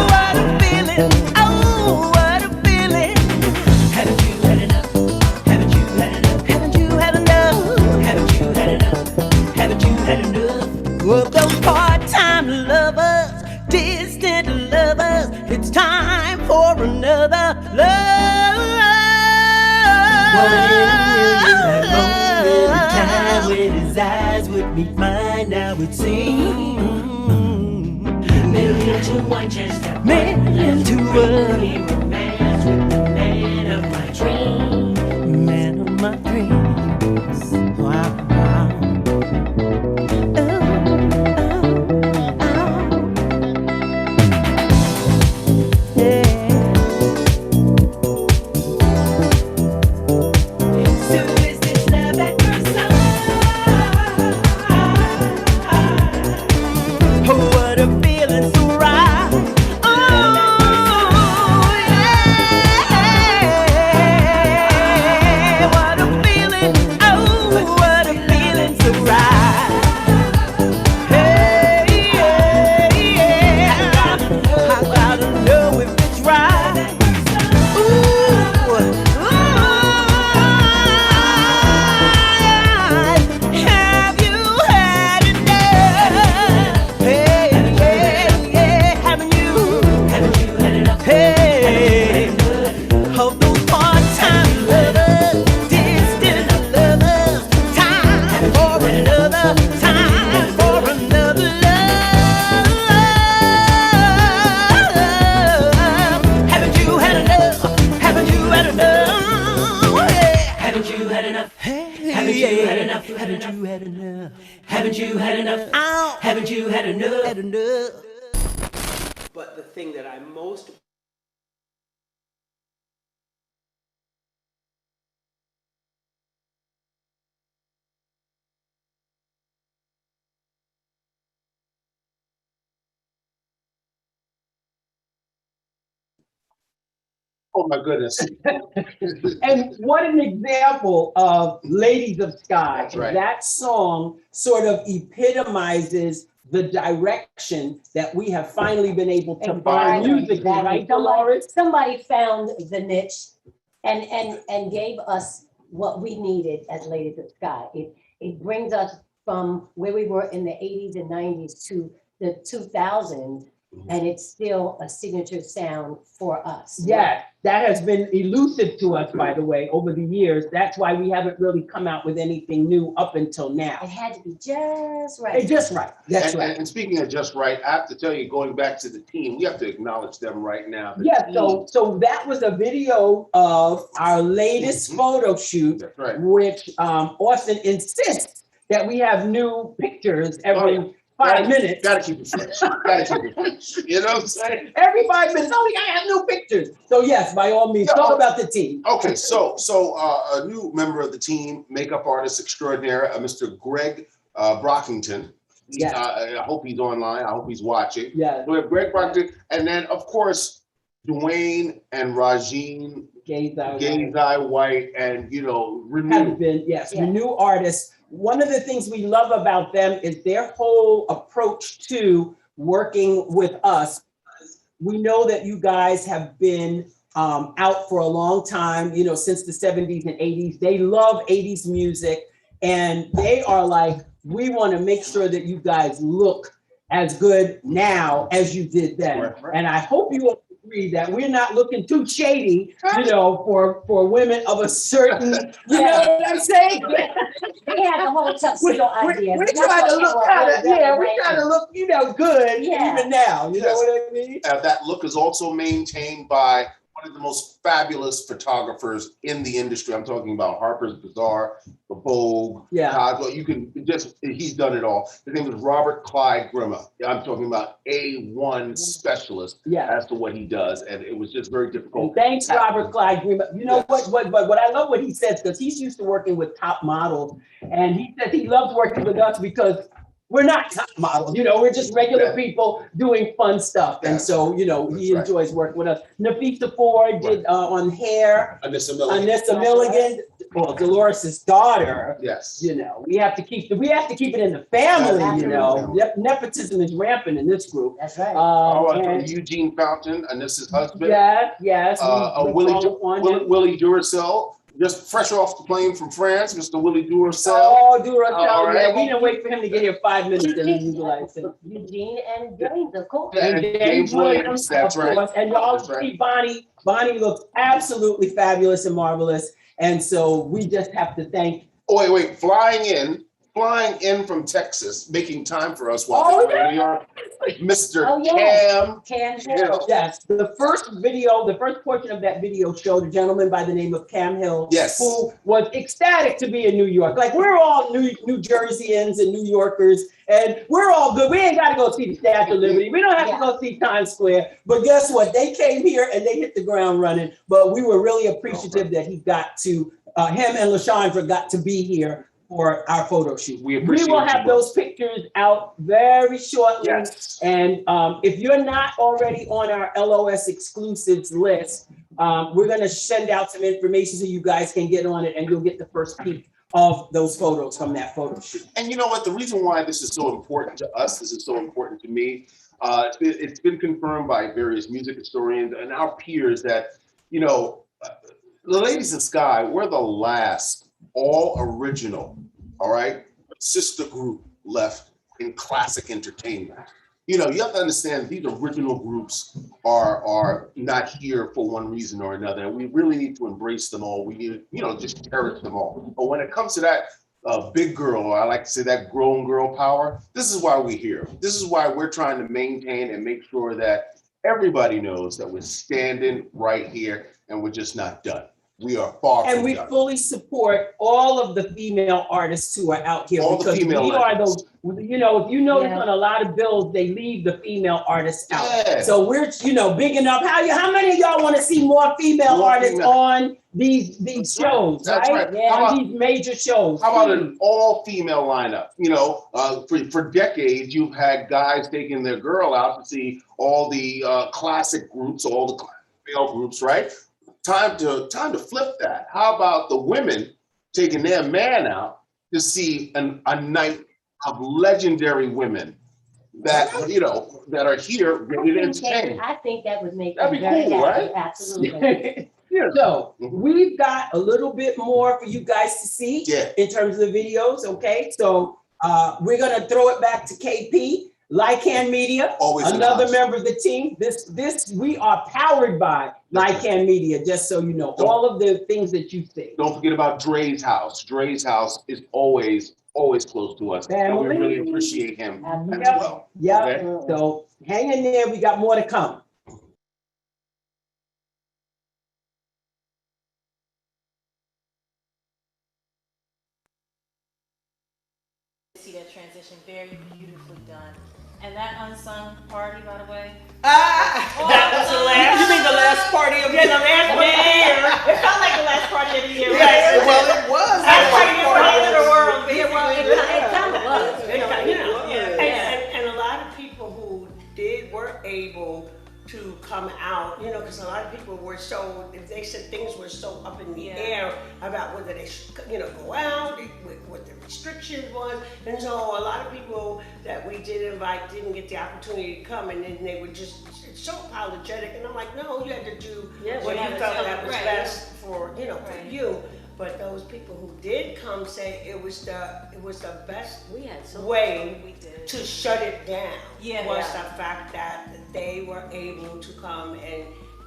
what a feeling. Oh, what a feeling. Haven't you had enough? Haven't you had enough? Haven't you had enough? Haven't you had enough? Haven't you had enough? Of those part-time lovers, distant lovers, it's time for another love. What if that moment in time when his eyes would meet mine? Now it seems million to one chance to million to one. Romance with the man of my dreams. Man of my dreams. Wow, wow. What a feeling so right. Oh, yeah. What a feeling. Oh, what a feeling so right. Hey, yeah, yeah. I gotta know if it's right. Ooh, have you had enough? Hey, yeah, yeah, haven't you had enough? Hey, of those part-time lovers, distant lovers, time for another, time for another love. Haven't you had enough? Haven't you had enough? Yeah. Haven't you had enough? Haven't you had enough? Haven't you had enough? Haven't you had enough? Ow. Haven't you had enough? Had enough. But the thing that I most Oh my goodness. And what an example of Ladies of Sky. That's right. That song sort of epitomizes the direction that we have finally been able to find musically, right, Dolores? Somebody found the niche and gave us what we needed as Ladies of Sky. It brings us from where we were in the 80s and 90s to the 2000s, and it's still a signature sound for us. Yeah, that has been elusive to us, by the way, over the years. That's why we haven't really come out with anything new up until now. It had to be just right. It's just right. That's and, right. And speaking of just right, I have to tell you, going back to the team, we have to acknowledge them right now. Yeah, so that was a video of our latest photo shoot, That's right. which Austin insists that we have new pictures every 5 minutes. Gotta keep it fresh. Gotta keep it fresh. You know what I'm saying? Every 5 minutes, oh, we gotta have new pictures. So yes, by all means, talk about the team. Okay, so a new member of the team, makeup artist extraordinaire, Mr. Greg Brockington. Yes. I hope he's online. I hope he's watching. Yeah. We have Greg Brockington, and then of course Dwayne and Rajeen SkyyZoo White, and Renew. Have been, yes, Renew artists. One of the things we love about them is their whole approach to working with us. We know that you guys have been out for a long time, since the 70s and 80s. They love 80s music, and they are like, we want to make sure that you guys look as good now as you did then. Right. And I hope you will agree that we're not looking too shady, for women of a certain, you know what I'm saying? They had the whole tuxedo idea. We're trying to look we're trying to look, good even now. You know what I mean? That look is also maintained by one of the most fabulous photographers in the industry. I'm talking about Harper's Bazaar, the Vogue. Yeah. You can he's done it all. His name is Robert Clyde Grimmer. I'm talking about A1 specialist as to what he does. And it was just very difficult. And thanks, Robert Clyde Grimmer. You know what I love what he says, because he's used to working with top models. And he says he loves working with us because we're not top models, we're just regular people doing fun stuff. And so, he enjoys working with us. Nafisa Ford did on hair. Anissa Milligan, well, Dolores' daughter. Yes. We have to keep it in the family, Nepotism is rampant in this group. That's right. Eugene Fountain, Anissa's husband. Yes. Willie Duracell. Just fresh off the plane from France, Mr. Willie Duracell. Oh, Duracell, yeah. We didn't wait for him to get here 5 minutes and then you like Eugene and James, of course. And James Williams, that's right. And y'all see Bonnie. Bonnie looks absolutely fabulous and marvelous. And so we just have to thank. Oh, wait, flying in from Texas, making time for us while we're in New York, Mr. Cam Hill. Yes, the first portion of that video showed a gentleman by the name of Cam Hill, who was ecstatic to be in New York. Like, we're all New Jerseyans and New Yorkers, and we're all good. We ain't got to go see the Statue of Liberty. We don't have to go see Times Square. But guess what? They came here and they hit the ground running. But we were really appreciative that he got to, him and LaShondra got to be here for our photo shoot. We will have those pictures out very shortly. Yes. And if you're not already on our LOS exclusives list, we're going to send out some information so you guys can get on it, and you'll get the first peek of those photos from that photo shoot. And you know what? The reason why this is so important to us, this is so important to me, it's been confirmed by various music historians and our peers that, the Ladies of Sky, we're the last all original, sister group left in classic entertainment. You have to understand these original groups are not here for one reason or another. And we really need to embrace them all. We need to, just cherish them all. But when it comes to that big girl, or I like to say that grown girl power, this is why we're here. This is why we're trying to maintain and make sure that everybody knows that we're standing right here and we're just not done. We are far from and we done. fully support all of the female artists who are out here, All the because we female are artists. those, if you notice on a lot of bills, they leave the female artists out. Yeah. So we're, big enough. How many of y'all want to see more female artists on these shows, That's right. Yeah, How on these major shows. How about an all-female lineup? For decades, you've had guys taking their girl out to see all the classic groups, all the male groups, right? time to flip that. How about the women taking their man out to see a night of legendary women that that are here ready to entertain? I think that would make That'd them be very cool, happy. right? Absolutely. So we've got a little bit more for you guys to see in terms of the videos, okay? So we're gonna throw it back to KP, Lycan Media, another member of the team. This we are powered by Lycan Media, just so you know, all of the things that you see. Don't forget about Dre's house. Dre's house is always close to us. And we really appreciate him as well. Yeah, Okay? so hang in there, we got more to come. See that transition very beautifully done. And that unsung party, by the way. That was the last. You mean the last party of the last party of the year? It felt like the last party of the year. Yes, well, it was. Last party of the world. Yeah, well, It kind of was. And a lot of people who were able to come out, because a lot of people were if they said things were so up in the air about whether they should, go out, what the restriction was. And so a lot of people that we did invite didn't get the opportunity to come, and then they were just so apologetic. And I'm like, no, you had to do what you felt that was best for, for you. But those people who did come say it was the best way to shut it down. Was the fact that they were able to come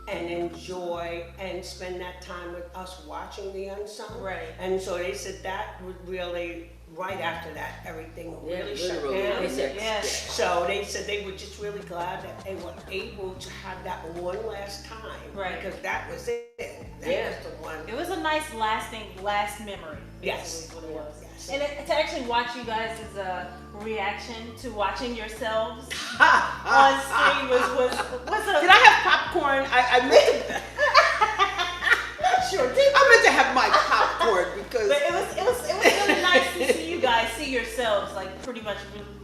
and enjoy and spend that time with us watching the unsung. Right. And so they said that would really, right after that, everything really shut down. So they said they were just really glad that they were able to have that one last time. Right. Because that was it. That was the one. It was a nice last memory. Yes. What it was. And to actually watch you guys' reaction to watching yourselves on screen was a. Did I have popcorn? I meant to. Sure did. I meant to have my popcorn because. But it was really nice to see you guys see yourselves like pretty much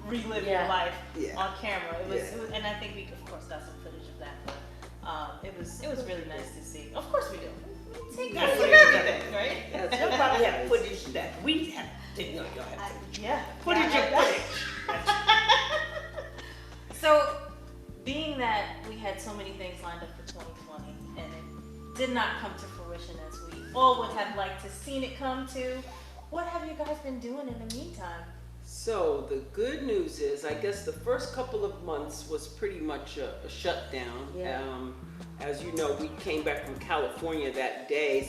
relive your life on camera. It was, and I think we of course got some footage of that. But it was really nice to see. Of course we do. Take Got footage footage of of everything, right? Yes, you'll probably have footage that we didn't know y'all had. Yeah. Footage of footage. So, being that we had so many things lined up for 2020 and it did not come to fruition as we all would have liked to seen it come to, what have you guys been doing in the meantime? So the good news is, I guess the first couple of months was pretty much a shutdown. Yeah. As you know, we came back from California that day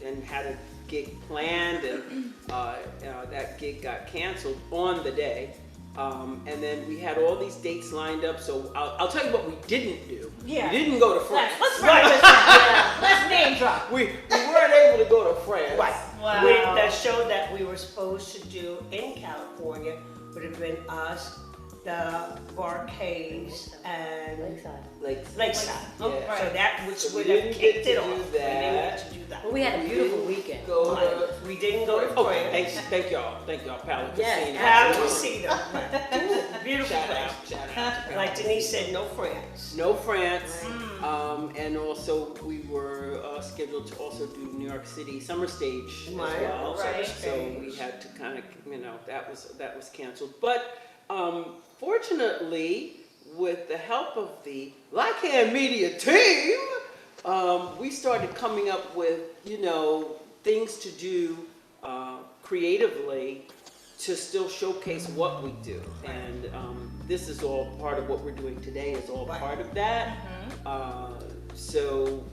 and had a gig planned, and that gig got canceled on the day. And then we had all these dates lined up. So I'll tell you what we didn't do. Yeah. We didn't go to France. Let's name drop. We weren't able to go to France. Right. Wow. The show that we were supposed to do in California would have been us, the Barcades, and Lakeside. Oh, Yeah. right. So that So would we have didn't kicked get it to off. do We didn't that. get to do that. Well, we had a beautiful weekend. We didn't go to France. Thank y'all, Pal. Yes, Proud to see them. Beautiful Shout place. out. Like Denise said, no France. No France. And also we were scheduled to also do New York City Summer Stage as well. Right. So we had to kind of, that was canceled. But fortunately, with the help of the Lycan Media team, we started coming up with, things to do creatively to still showcase what we do. And this is all part of what we're doing today is all part of that. So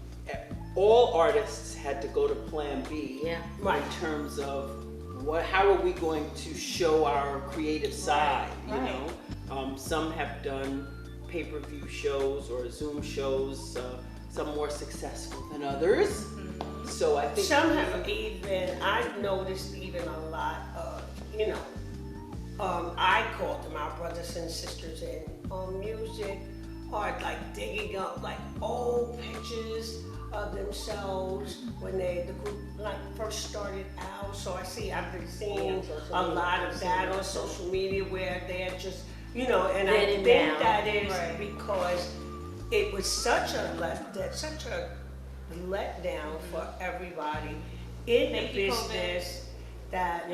all artists had to go to plan B in terms of how are we going to show our creative side, you know? Some have done pay-per-view shows or Zoom shows, some more successful than others. So I think some have I've noticed even a lot of, I call them our brothers and sisters in music, are like digging up like old pictures of themselves when the group like first started out. So I've been seeing a lot of that on social media where they're just, and I think that is because it was such a letdown for everybody in the business that,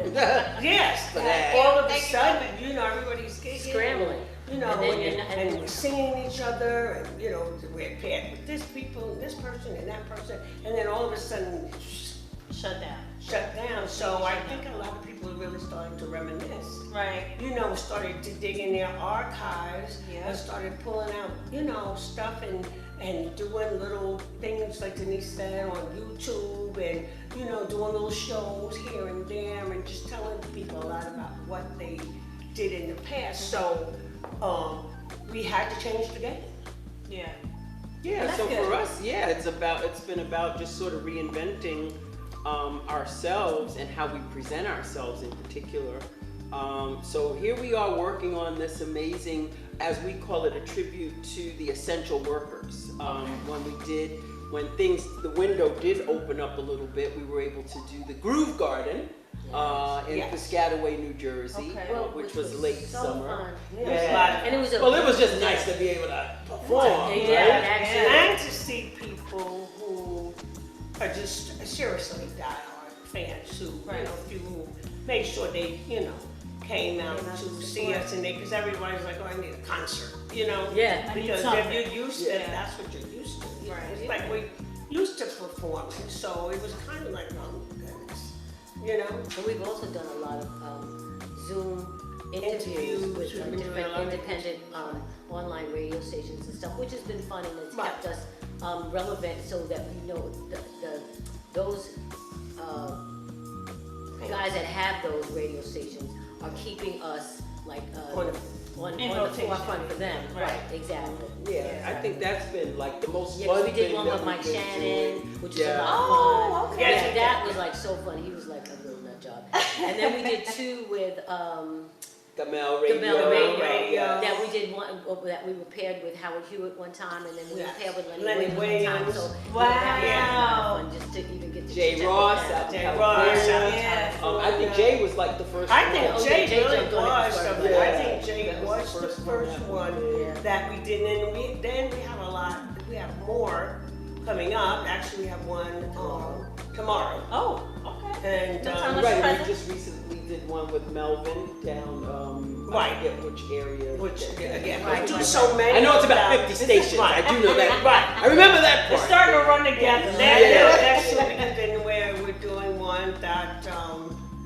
yes, For that that. all of a sudden, you know, everybody's gigging, Scrambling. you know, And and we're singing each other, and, you know, we're paired with this people, and this person, and that person, and then all of a sudden, Shut down. shut down. So I think a lot of people are really starting to reminisce. Right. You know, started to dig in their archives and started pulling out, you know, stuff and doing little things like Denise said on YouTube and, you know, doing little shows here and there and just telling people a lot about what they did in the past. So we had to change the game. Yeah. Yeah, so for us, it's been about just sort of reinventing ourselves and how we present ourselves in particular. So here we are working on this amazing, as we call it, a tribute to the essential workers. When the window did open up a little bit, we were able to do the Groove Garden in Piscataway, New Jersey, which was late summer. And it was it was just nice to be able to perform. And to see people who are just seriously diehard fans who, you know, who made sure they, you know, came out to see us, and because everybody's like, oh, I need a concert, you know? Yeah. Because if you're used to, that's what you're used to. Right. It's like we're used to performing, so it was kind of like, oh my goodness, you know? And we've also done a lot of Zoom interviews with different independent online radio stations and stuff, which has been fun, and it's kept us relevant so that we know those guys that have those radio stations are keeping us like on the forefront for them. Right, exactly. Yeah, I think that's been like the most fun fun we did thing one that with Mike we've been Shannon, doing. which was a lot of fun. okay. Yeah, that was like so fun. He was like a real nut job. And then we did two with Gamel Radio. That we did one that we were paired with Howard Hewitt one time, and then we were paired with Lenny Williams one time. So that was a lot of fun just to even get to Jay Ross out in California. I think Jay was like the first one. I think Jay really was. Yeah. I think Jay was the first one that we did, and then we have a lot. We have more coming up. Actually, we have one tomorrow. Oh, okay. And we just recently did one with Melvin down. I forget which area. We do so many. I know it's about 50 stations. I do know that. Right. I remember that part. They're starting to run together. That's soon, because then we're doing one that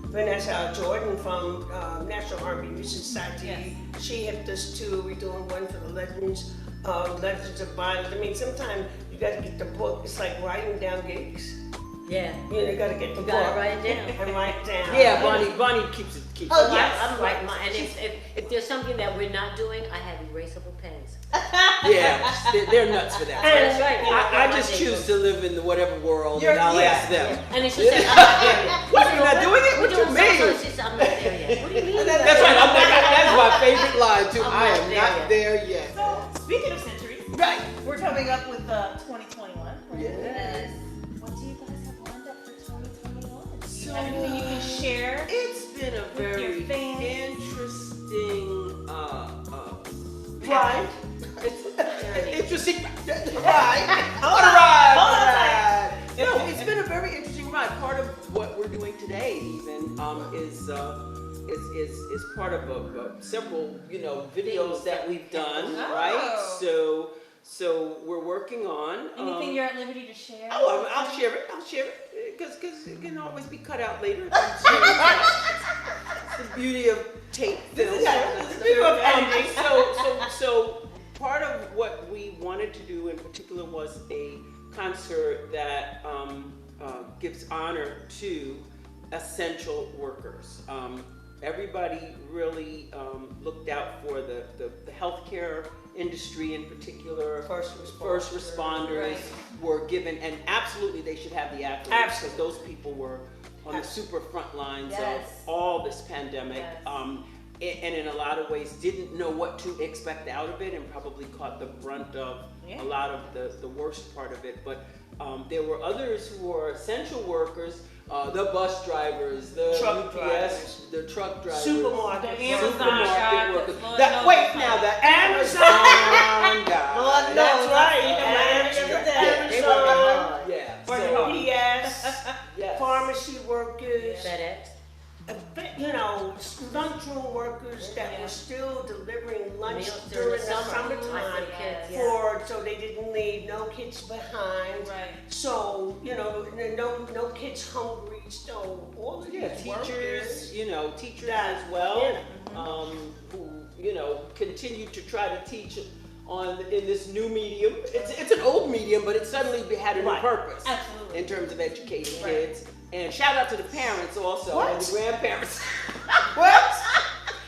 Vanessa Jordan from National R&B Music Society, she hipped us to. We're doing one for the Legends of Violence. I mean, sometimes you got to get the book. It's like writing down gigs. Yeah. You got to get the book. You got to write it down. And write it down. Yeah, Bonnie keeps it. Oh, yes. I'm writing mine. And if there's something that we're not doing, I have erasable pens. Yeah, they're nuts for that. That's right. I just choose to live in the whatever world, and I'll ask them. And it's just like, I'm not there yet. What, you're not doing it? What you mean? I'm not there yet. What do you mean? That's right. That's my favorite line too. I am not there yet. So, speaking of centuries, right? We're coming up with 2021. Yes. What do you guys have lined up for 2021? Do you have anything you can share? It's been a very interesting ride. Interesting ride. On a ride. No, it's been a very interesting ride. Part of what we're doing today, even, is part of several, videos that we've done, right? So we're working on. Anything you're at liberty to share? Oh, I'll share it, because it can always be cut out later. It's the beauty of tape film. So part of what we wanted to do in particular was a concert that gives honor to essential workers. Everybody really looked out for the healthcare industry in particular. First responders were given, and absolutely they should have the accolades, because those people were on the super front lines of all this pandemic. And in a lot of ways didn't know what to expect out of it, and probably caught the brunt of a lot of the worst part of it. But there were others who were essential workers, the bus drivers, the truck UPS, the truck drivers, supermarket workers. The Amazon guys. That's right. Amazon. Yeah. UPS, pharmacy workers, FedEx. You know, lunchroom workers that were still delivering lunch Meals during the summertime summertime for so they didn't leave no kids behind. Right. So, you know, no kids hungry. So all of these teachers, workers, teachers that- as well, yeah. who, continue to try to teach in this new medium. It's an old medium, but it suddenly had a new purpose. Absolutely. In terms of educating kids. And shout out to the parents also and the grandparents. What?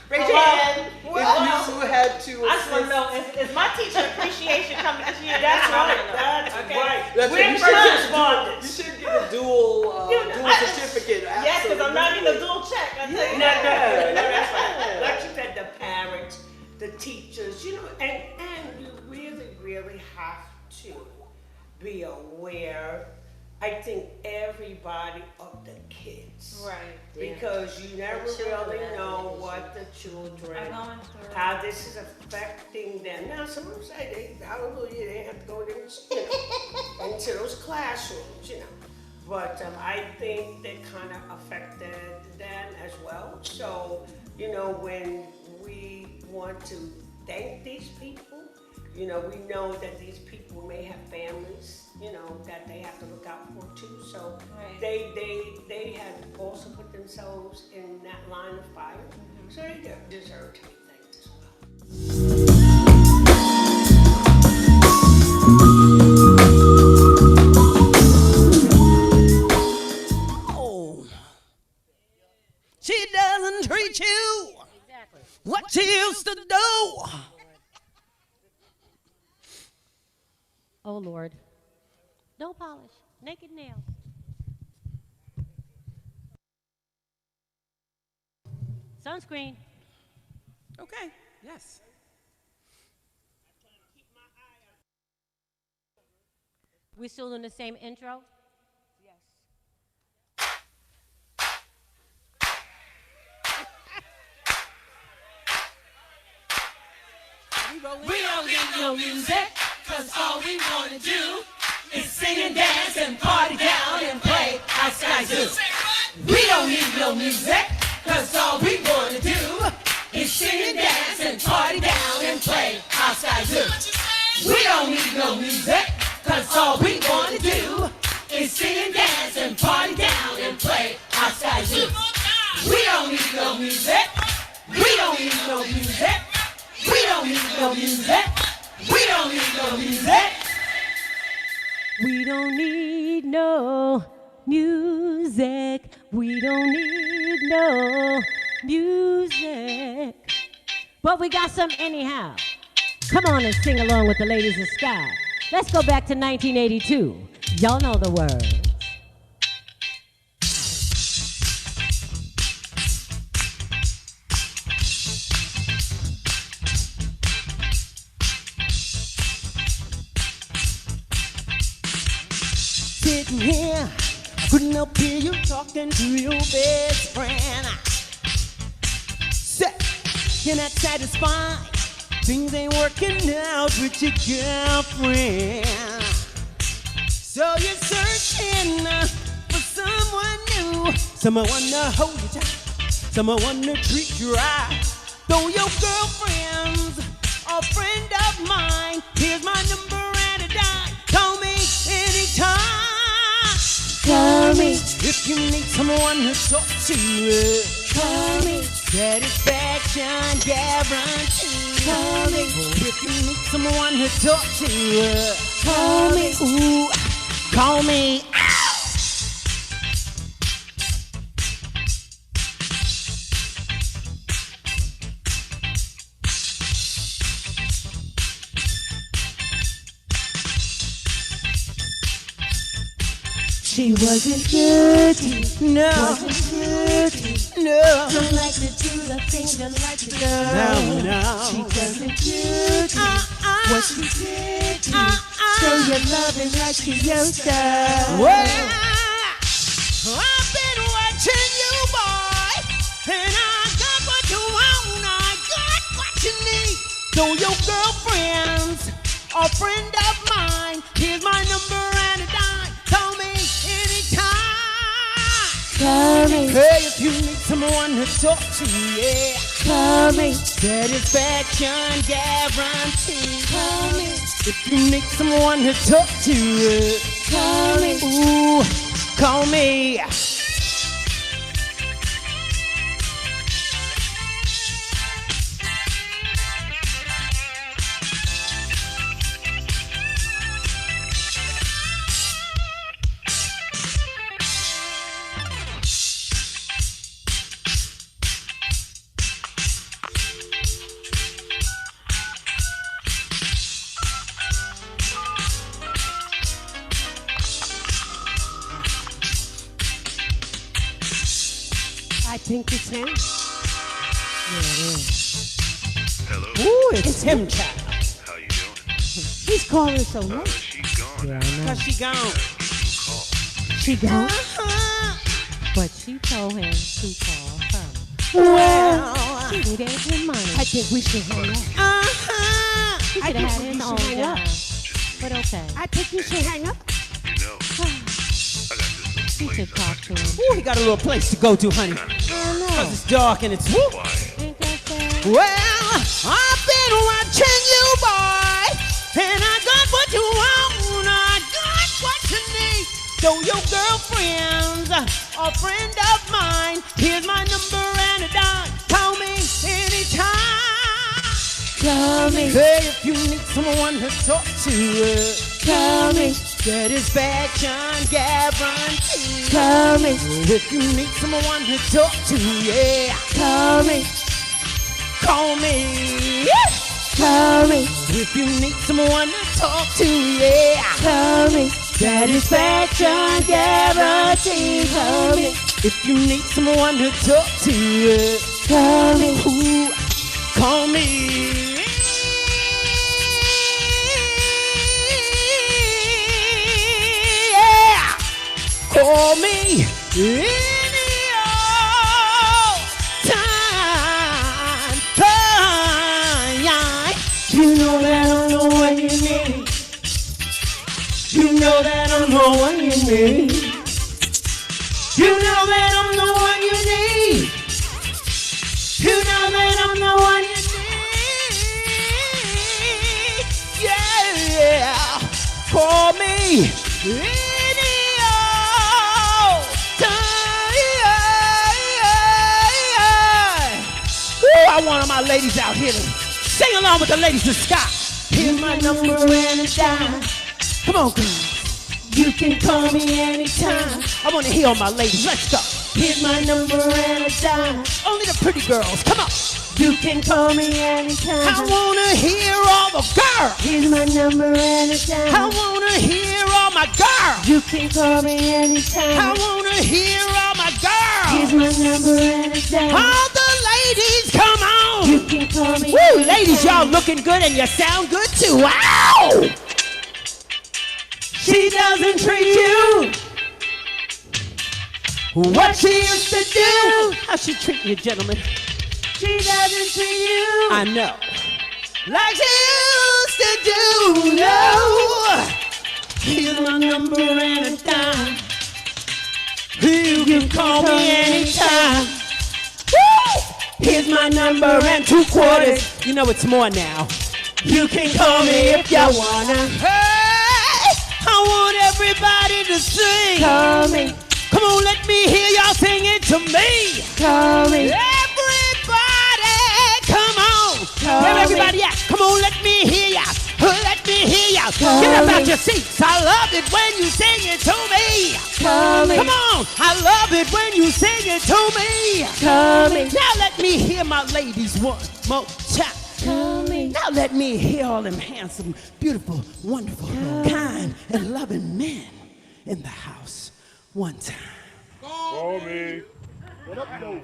Raise your hand if you had to. I just want to know, is my teacher appreciation coming this year? That's right. That's right. We're first responders. You should get a dual certificate. Yes, because I'm not getting a dual check. I tell you that. That's right. Like you said, the parents, the teachers, and you really have to be aware. I think everybody of the kids. Right. Because you never really know what the children, how this is affecting them. Now, some of them say they have to go into those classrooms, But I think they kind of affected them as well. So, when we want to thank these people, we know that these people may have families, that they have to look out for too. So they have also put themselves in that line of fire. So they deserve to be thanked as well. Oh, she doesn't treat you what she used to do. Oh, Lord. No polish. Naked nails. Sunscreen. Okay, yes. We still doing the same intro? We don't need no music, 'cause all we wanna do is sing and dance and party down and play our SkyyZoo. We don't need no music, 'cause all we wanna do is sing and dance and party down and play our SkyyZoo. We don't need no music, 'cause all we wanna do is sing and dance and party down and play our SkyyZoo. We don't need no music. We don't need no music. We don't need no music. We don't need no music. We don't need no music. We don't need no music. But we got some anyhow. Come on and sing along with the Ladies of Sky. Let's go back to 1982. Y'all know the words. Sitting here, I couldn't help hear you talking to your best friend. Say, you're not satisfied. Things ain't working out with your girlfriend. So you're searching for someone new, someone to hold you tight, someone to treat you right. Though your girlfriend's a friend of mine, here's my number and a dime. Call me anytime. Call me if you need someone to talk to. Call me. Satisfaction guarantee. Call me. If you need someone to talk to. Call me. Ooh, call me. She wasn't good, no. Wasn't good, no. Don't like to do the things you like to do. No. She doesn't do what she did. Show your loving like she used to. Well, I've been watching you, boy, and I got what you want, I got what you need. Though your girlfriend's a friend of mine, here's my number and a dime. Call me Call me. Hey, if you need someone to talk to, yeah. Call me. Satisfaction guarantee. Call me. If you need someone to talk to, call me. Ooh, call me. I think it's him. Yeah, it is. Hello. Ooh, it's him, child. How you doing? He's calling so late. She's gone. Yeah, I know. Cause she gone. She gone. But she told him to call her. Well, She didn't give him money. I think we should hang up. He I could have had think his we own should hang up. job. But okay. I think you should hang up. She should talk to him. Ooh, he got a little place to go to, honey. Cause it's dark and it's woo. Ain't that sad? Well, I've been watching you, boy, and I got what you want, I got what you need. So your girlfriend's a friend of mine. Here's my number and a dime. Call me anytime. Call me. Hey, if you need someone to talk to, call me. Satisfaction guarantee. Call me. If you need someone to talk to, yeah. Call me. Call me. Call me. If you need someone to talk to, yeah. Call me. Satisfaction guarantee. Call me. If you need someone to talk to, call me. Ooh, call me. Yeah. Call me any old time. You know that I'm the one you need. You know that I'm the one you need. You know that I'm the one you need. You know that I'm the one you need. Yeah, call me any old time. Ooh, I want all my ladies out here to sing along with the ladies of Sky. Here's my number and a dime. Come on, girls. You can call me anytime. I want to hear all my ladies. Let's go. Here's my number and a dime. Only the pretty girls. Come on. You can call me anytime. I want to hear all the girls. Here's my number and a dime. I want to hear all my girls. You can call me anytime. I want to hear all my girls. Here's my number and a dime. All the ladies, come on. You can call me. Woo, ladies, y'all looking good and you sound good too. Wow. She doesn't treat you what she used to do. How she treat you, gentlemen? She doesn't treat you. I know. Like she used to do. No. Here's my number and a dime. You can call me anytime. Woo! Here's my number and 2 quarters. You know it's more now. You can call me if you wanna. Hey, I want everybody to sing. Call me. Come on, let me hear y'all sing it to me. Call me. Everybody, come on. Where everybody at? Come on, let me hear ya. Let me hear ya. Get up out your seats. I love it when you sing it to me. Call me. Come on. I love it when you sing it to me. Call me. Now let me hear my ladies one more time. Call me. Now let me hear all them handsome, beautiful, wonderful, kind, and loving men in the house one time. Call me. What up, though?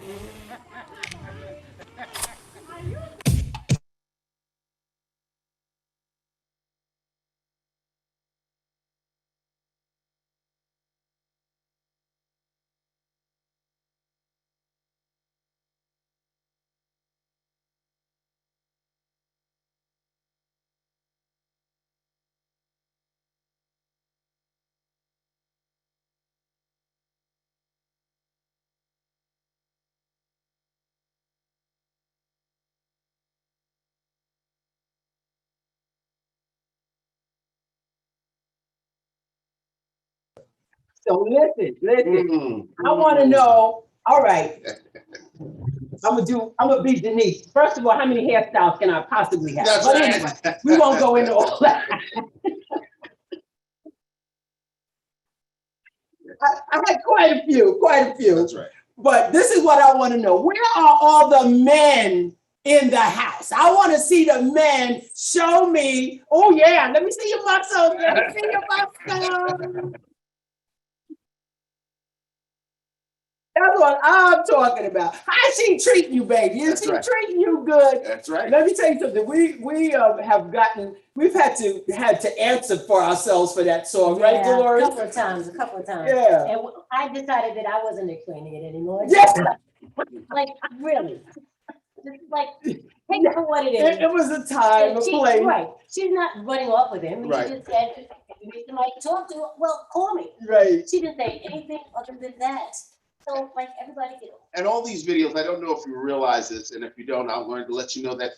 So listen. I want to know. All right. I'm gonna be Denise. First of all, how many hairstyles can I possibly have? That's But right. anyway, we won't go into all that. I had quite a few. That's right. But this is what I want to know. Where are all the men in the house? I want to see the men show me. Oh yeah, let me see your muscles. Let me see your muscles. That's what I'm talking about. How's she treating you, baby? Is she treating you good? That's right. Let me tell you something. We've had to answer for ourselves for that song, right, Dolores? A couple of times. Yeah. And I decided that I wasn't explaining it anymore. Yes. Like, really. Just like, take it for what it is. It was a time, a place. Right. She's not running off with him. Right. She just said, if you need somebody to talk to, well, call me. Right. She didn't say anything other than that. So, like, everybody get it. And all these videos, I don't know if you realize this, and if you don't, I'm going to let you know that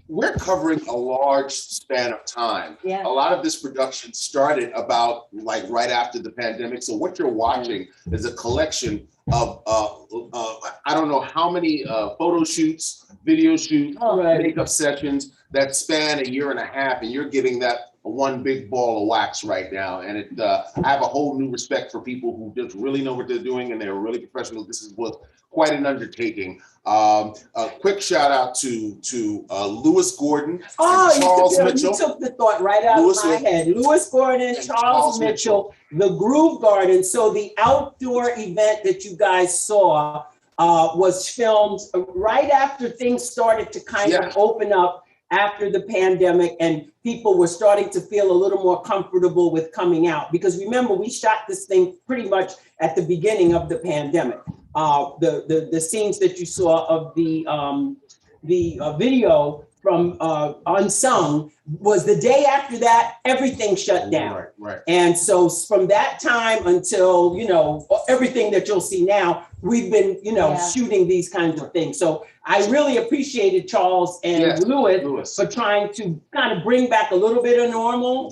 we're covering a large span of time. Yeah. A lot of this production started about like right after the pandemic. So what you're watching is a collection of I don't know how many photo shoots, video shoots, makeup sessions that span a year and a half, and you're getting that one big ball of wax right now. And I have a whole new respect for people who just really know what they're doing and they're really professional. This was quite an undertaking. A quick shout out to Lewis Gordon, and Charles Mitchell. You took the thought right out of my head. Lewis Gordon, Charles Mitchell, the Groove Garden. So the outdoor event that you guys saw was filmed right after things started to kind of open up after the pandemic, and people were starting to feel a little more comfortable with coming out. Because remember, we shot this thing pretty much at the beginning of the pandemic. The scenes that you saw of the video from Unsung was the day after that, everything shut down. Right. And so from that time until, everything that you'll see now, we've been, shooting these kinds of things. So I really appreciated Charles and Lewis for trying to kind of bring back a little bit of normal,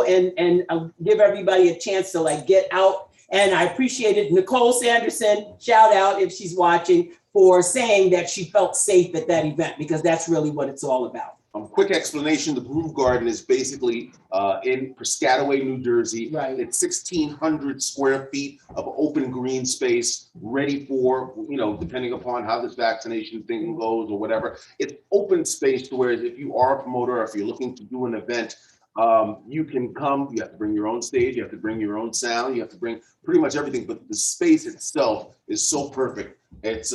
and give everybody a chance to like get out. And I appreciated Nicole Sanderson, shout out if she's watching, for saying that she felt safe at that event, because that's really what it's all about. Quick explanation, the Groove Garden is basically in Piscataway, New Jersey. Right. It's 1,600 square feet of open green space ready for, depending upon how this vaccination thing goes or whatever. It's open space to where if you are a promoter or if you're looking to do an event, you can come. You have to bring your own stage, you have to bring your own sound, you have to bring pretty much everything, but the space itself is so perfect. It's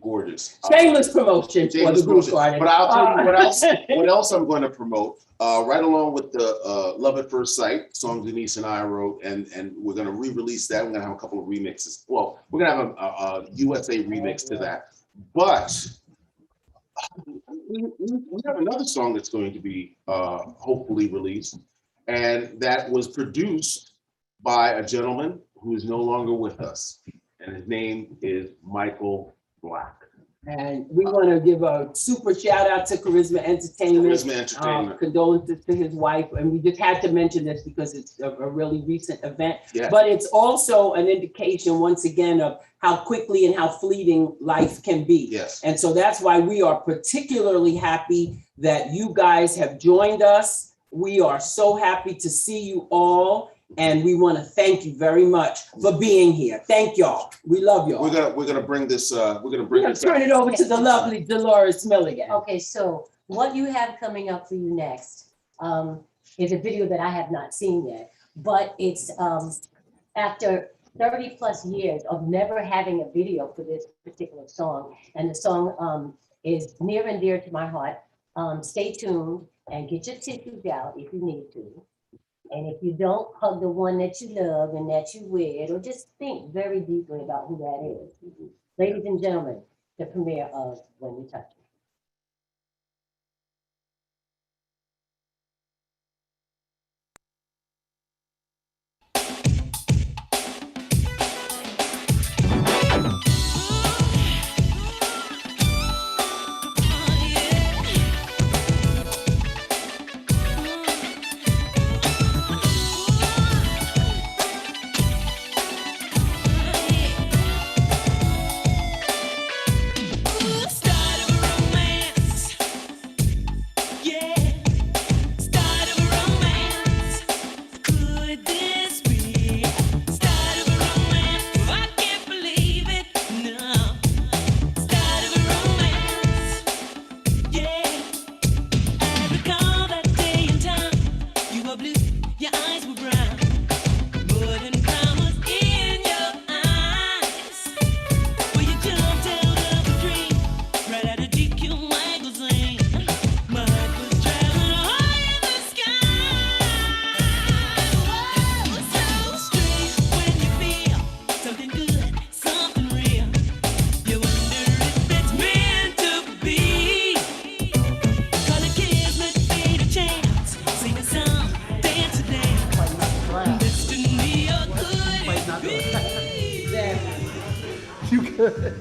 gorgeous. Shameless promotion for the Groove Garden. But I'll tell you what else I'm going to promote. Right along with the Love at First Sight song Denise and I wrote, and we're going to re-release that. We're going to have a couple of remixes. Well, we're going to have a USA remix to that. But we have another song that's going to be hopefully released, and that was produced by a gentleman who is no longer with us, and his name is Michael Black. And we want to give a super shout out to Charisma Entertainment. Condolences to his wife. And we just had to mention this because it's a really recent event. Yeah. But it's also an indication, once again, of how quickly and how fleeting life can be. Yes. And so that's why we are particularly happy that you guys have joined us. We are so happy to see you all. And we want to thank you very much for being here. Thank y'all. We love y'all. We're gonna bring this. We're gonna turn it over to the lovely Dolores Milligan. Okay, so what you have coming up for you next is a video that I have not seen yet, but it's after 30 plus years of never having a video for this particular song, and the song is near and dear to my heart. Stay tuned and get your tissues out if you need to. And if you don't, hug the one that you love and that you with, or just think very deeply about who that is. Ladies and gentlemen, the premiere of When You Touch Me. You good?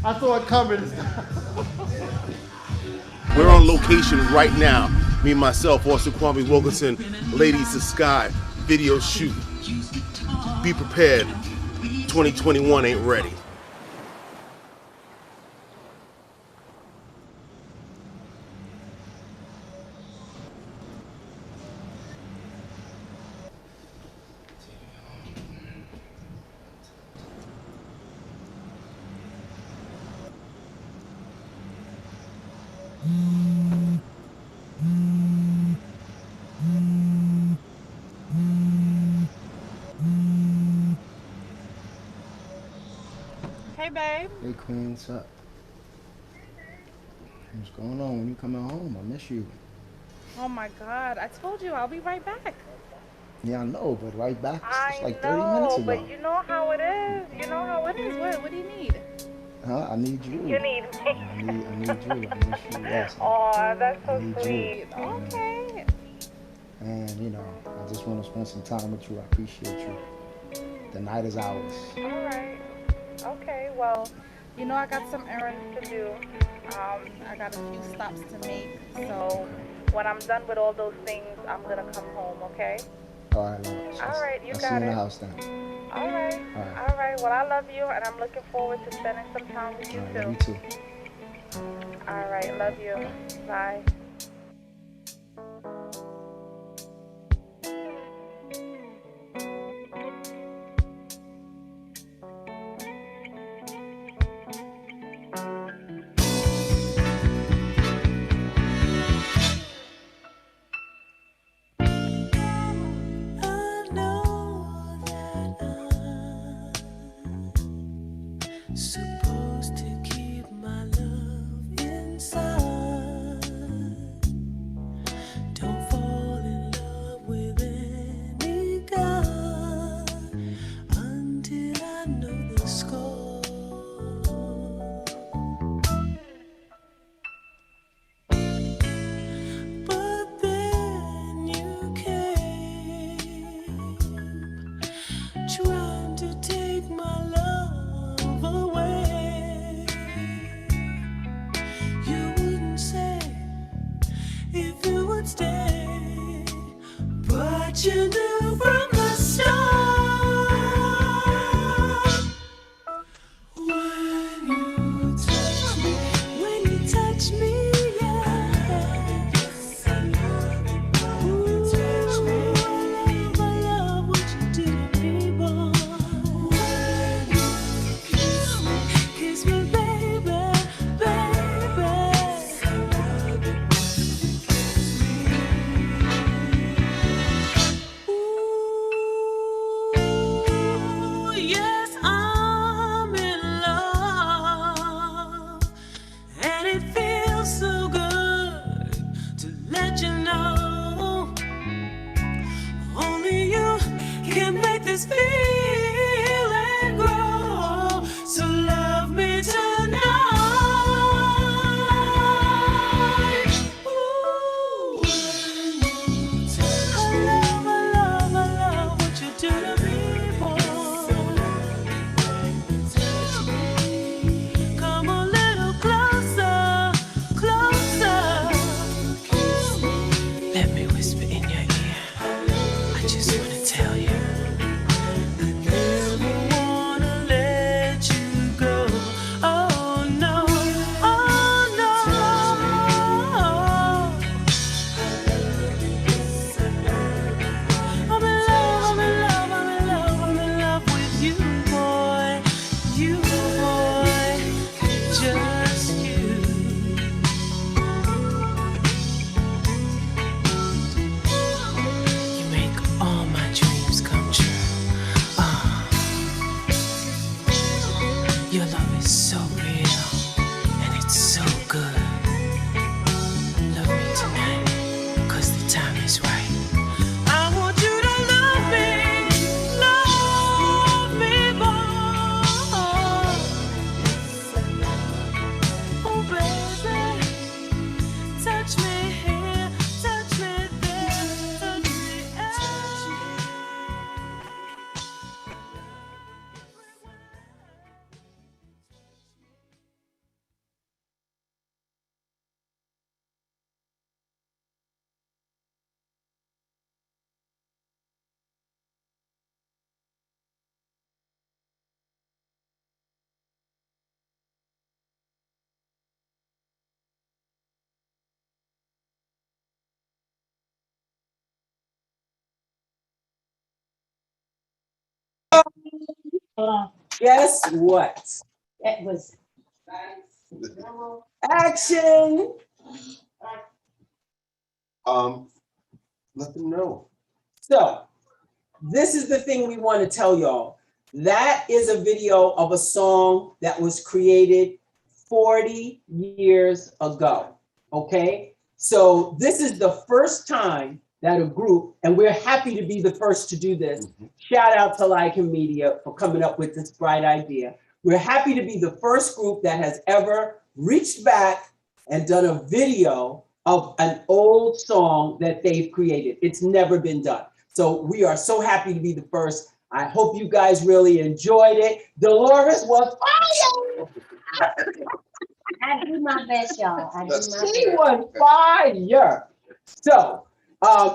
I saw it coming. We're on location right now. Me and myself, also Kwame Wilkinson, Ladies of SKYY video shoot. Be prepared. 2021 ain't ready. Hey, babe. Hey, Queen, what's up? What's going on? When you coming home? I miss you. Oh my God! I told you I'll be right back. Yeah, I know, but right back, it's I like 30 minutes know, ago. but you know how it is. You know how it is. What do you need? Huh? I need you. You need me. I need you. I miss you. Yes. Oh, that's so need sweet. You. Okay. And, you know, I just want to spend some time with you. I appreciate you. The night is ours. All right. Okay. Well, you know I got some errands to do. I got a few stops to make. So when I'm done with all those things, I'm gonna come home. Okay? All right, love. All right. You I'll got see you in it. the house then. All right. All right. All right. Well, I love you, and I'm looking forward to spending some time with you All right, too. love you too. All right. Love you. Bye. Supposed to keep my love inside. Don't fall in love with any guy until I know the score. But then you came, trying to take my love away. You wouldn't say if you would stay, but you knew from the start. When you touch me, yeah. Ooh, I love what you do to me, boy. When you kiss me, baby, baby. Ooh, yes, I'm in love, and it feels so good to let you know. Only you can make this feeling grow. So love me tonight. Ooh, I love what you do to me, boy. Come a little closer, closer. Let me whisper in your ear. I just wanna tell you, I never wanna let you go. Oh no, oh no. I'm in love, I'm in love, I'm in love, I'm in love with you, boy. You, boy, just you. You make all my dreams come true. Your love is so real and it's so good. Love me tonight, 'cause the time is right. I want you to love me, boy. Oh, baby, touch me here, touch me there, touch me everywhere. Guess what? That was. Action. Let them know. So this is the thing we want to tell y'all. That is a video of a song that was created 40 years ago. Okay. So this is the first time that a group, and we're happy to be the first to do this. Shout out to Lycan Media for coming up with this bright idea. We're happy to be the first group that has ever reached back and done a video of an old song that they've created. It's never been done. So we are so happy to be the first. I hope you guys really enjoyed it. Dolores was fire. I do my best, y'all. I do my best. She was fire.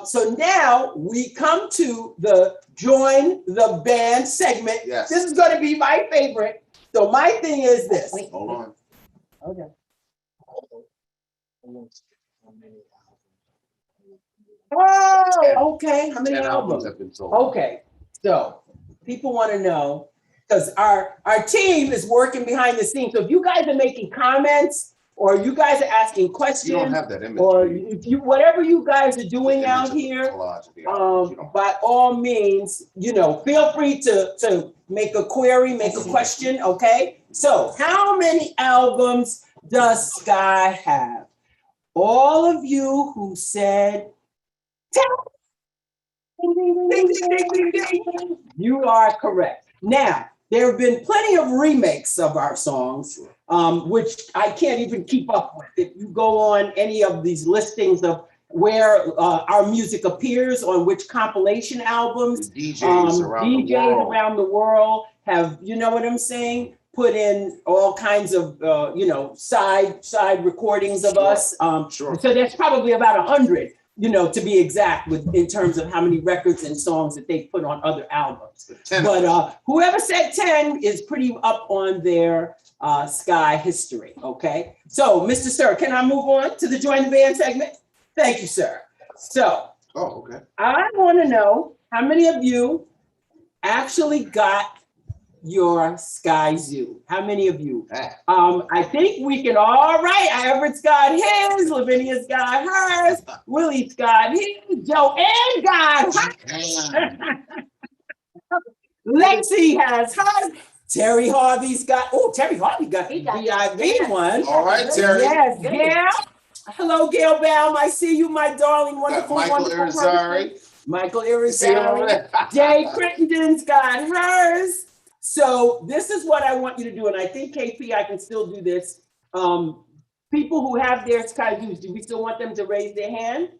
So now we come to the join the band segment. Yes. This is going to be my favorite. So my thing is this. Hold on. Okay. Oh, okay. How many 10 albums? have been sold. Okay. So people want to know, because our team is working behind the scenes. So if you guys are making comments or you guys are asking questions, You don't have that image. or if you whatever you guys are doing out here, by all means, feel free to make a query, make a question. Okay. So how many albums does Sky have? All of you who said 10. Ding, ding, ding, ding, ding. You are correct. Now, there have been plenty of remakes of our songs, which I can't even keep up with. If you go on any of these listings of where our music appears on which compilation albums, DJs around the world have, you know what I'm saying, put in all kinds of, side recordings of us. So that's probably about 100. To be exact, in terms of how many records and songs that they put on other albums. But whoever said 10 is pretty up on their Sky history, okay? So, Mr. Sir, can I move on to the Join the Band segment? Thank you, sir. So, I want to know how many of you actually got your SkyyZoo? How many of you? I think we can, all right, Everett's got his, Lavinia's got hers, Willie's got his, Joanne got hers. Lexi has hers. Terry Harvey's got, Terry Harvey got the VIP one. All right, Terry. Yes, Gail. Hello, Gail Baum. I see you, my darling, wonderful, Michael wonderful Irizarry. person. Michael Irizarry. Jay Crittenden's got hers. So this is what I want you to do, and I think KP, I can still do this. People who have their SkyyZoos, do we still want them to raise their hand?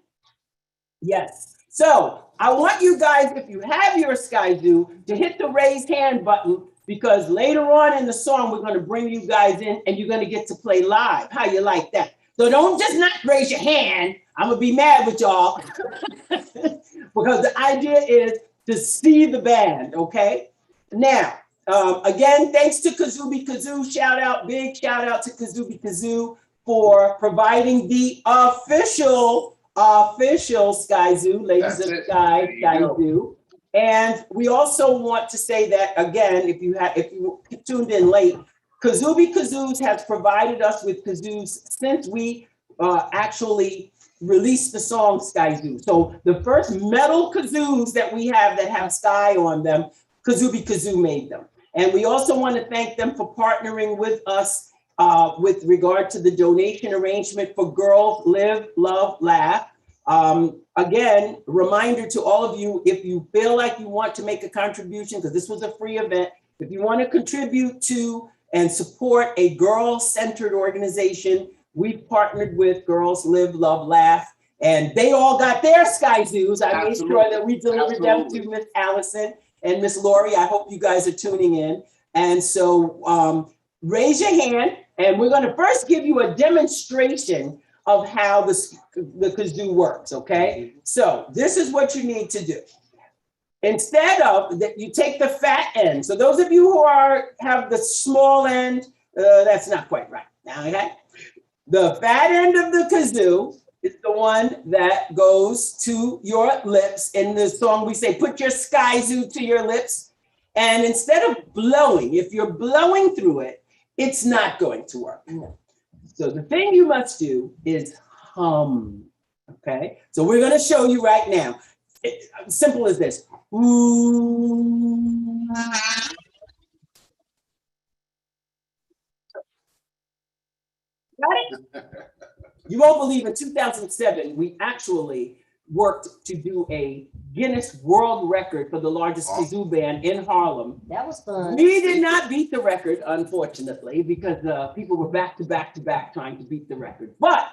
Yes. So I want you guys, if you have your SkyyZoo, to hit the raise hand button, because later on in the song, we're going to bring you guys in and you're going to get to play live. How you like that? So don't just not raise your hand. I'm going to be mad with y'all because the idea is to see the band, okay? Now, again, thanks to Kazubi Kazoo. Big shout out to Kazubi Kazoo for providing the official SkyyZoo, Ladies of SKYY. And we also want to say that again, if you tuned in late, Kazubi Kazoos has provided us with kazoos since we actually released the song SkyyZoo. So the first metal kazoos that we have that have Sky on them, Kazubi Kazoo made them. And we also want to thank them for partnering with us with regard to the donation arrangement for Girls Live, Love, Laugh. Again, reminder to all of you, if you feel like you want to make a contribution, because this was a free event, if you want to contribute to and support a girl-centered organization, we've partnered with Girls Live, Love, Laugh, and they all got their SkyyZoos. I made sure that we delivered them to Miss Allison and Miss Lori. I hope you guys are tuning in. And so raise your hand, and we're going to first give you a demonstration of how the kazoo works, okay? So this is what you need to do. Instead of that, you take the fat end. So those of you who have the small end, that's not quite right. Okay? The fat end of the kazoo is the one that goes to your lips. In the song, we say, put your SkyyZoo to your lips. And instead of blowing, if you're blowing through it, it's not going to work. So the thing you must do is hum, okay? So we're gonna show you right now. Simple as this. Ooh. Got it? You won't believe in 2007, we actually worked to do a Guinness World Record for the largest SkyyZoo band in Harlem. That was fun. We did not beat the record, unfortunately, because people were back to back to back trying to beat the record. But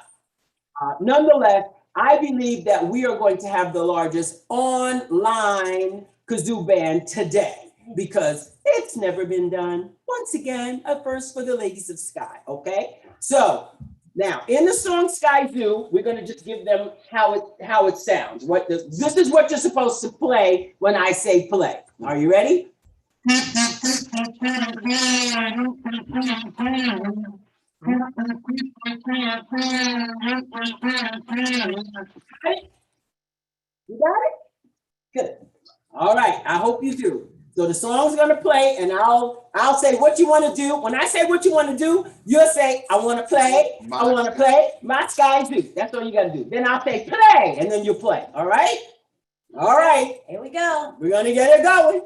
nonetheless, I believe that we are going to have the largest online kazoo band today because it's never been done. Once again, a first for the Ladies of Sky, okay? So now in the song SkyyZoo, we're gonna just give them how it sounds. This is what you're supposed to play when I say play. Are you ready? You got it? Good. All right, I hope you do. So the song's gonna play and I'll say what you wanna do. When I say what you wanna do, you'll say, I wanna play my SkyyZoo. That's all you gotta do. Then I'll say play and then you play, all right? All right. Here we go. We're gonna get it going.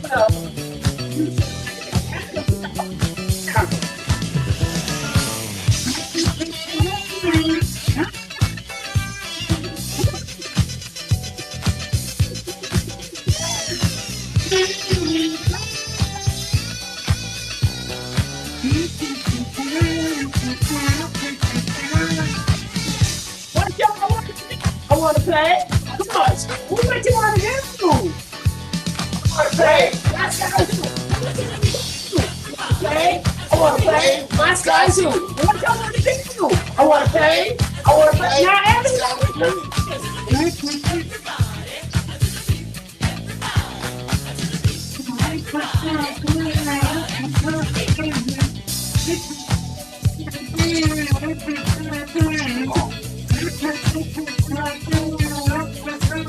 What y'all want to do? I want to play. Come on. What you want to do? I want to play. My SkyyZoo. Play. I want to play. My SkyyZoo. What y'all want to do? I want to play. I want to play. Now everybody.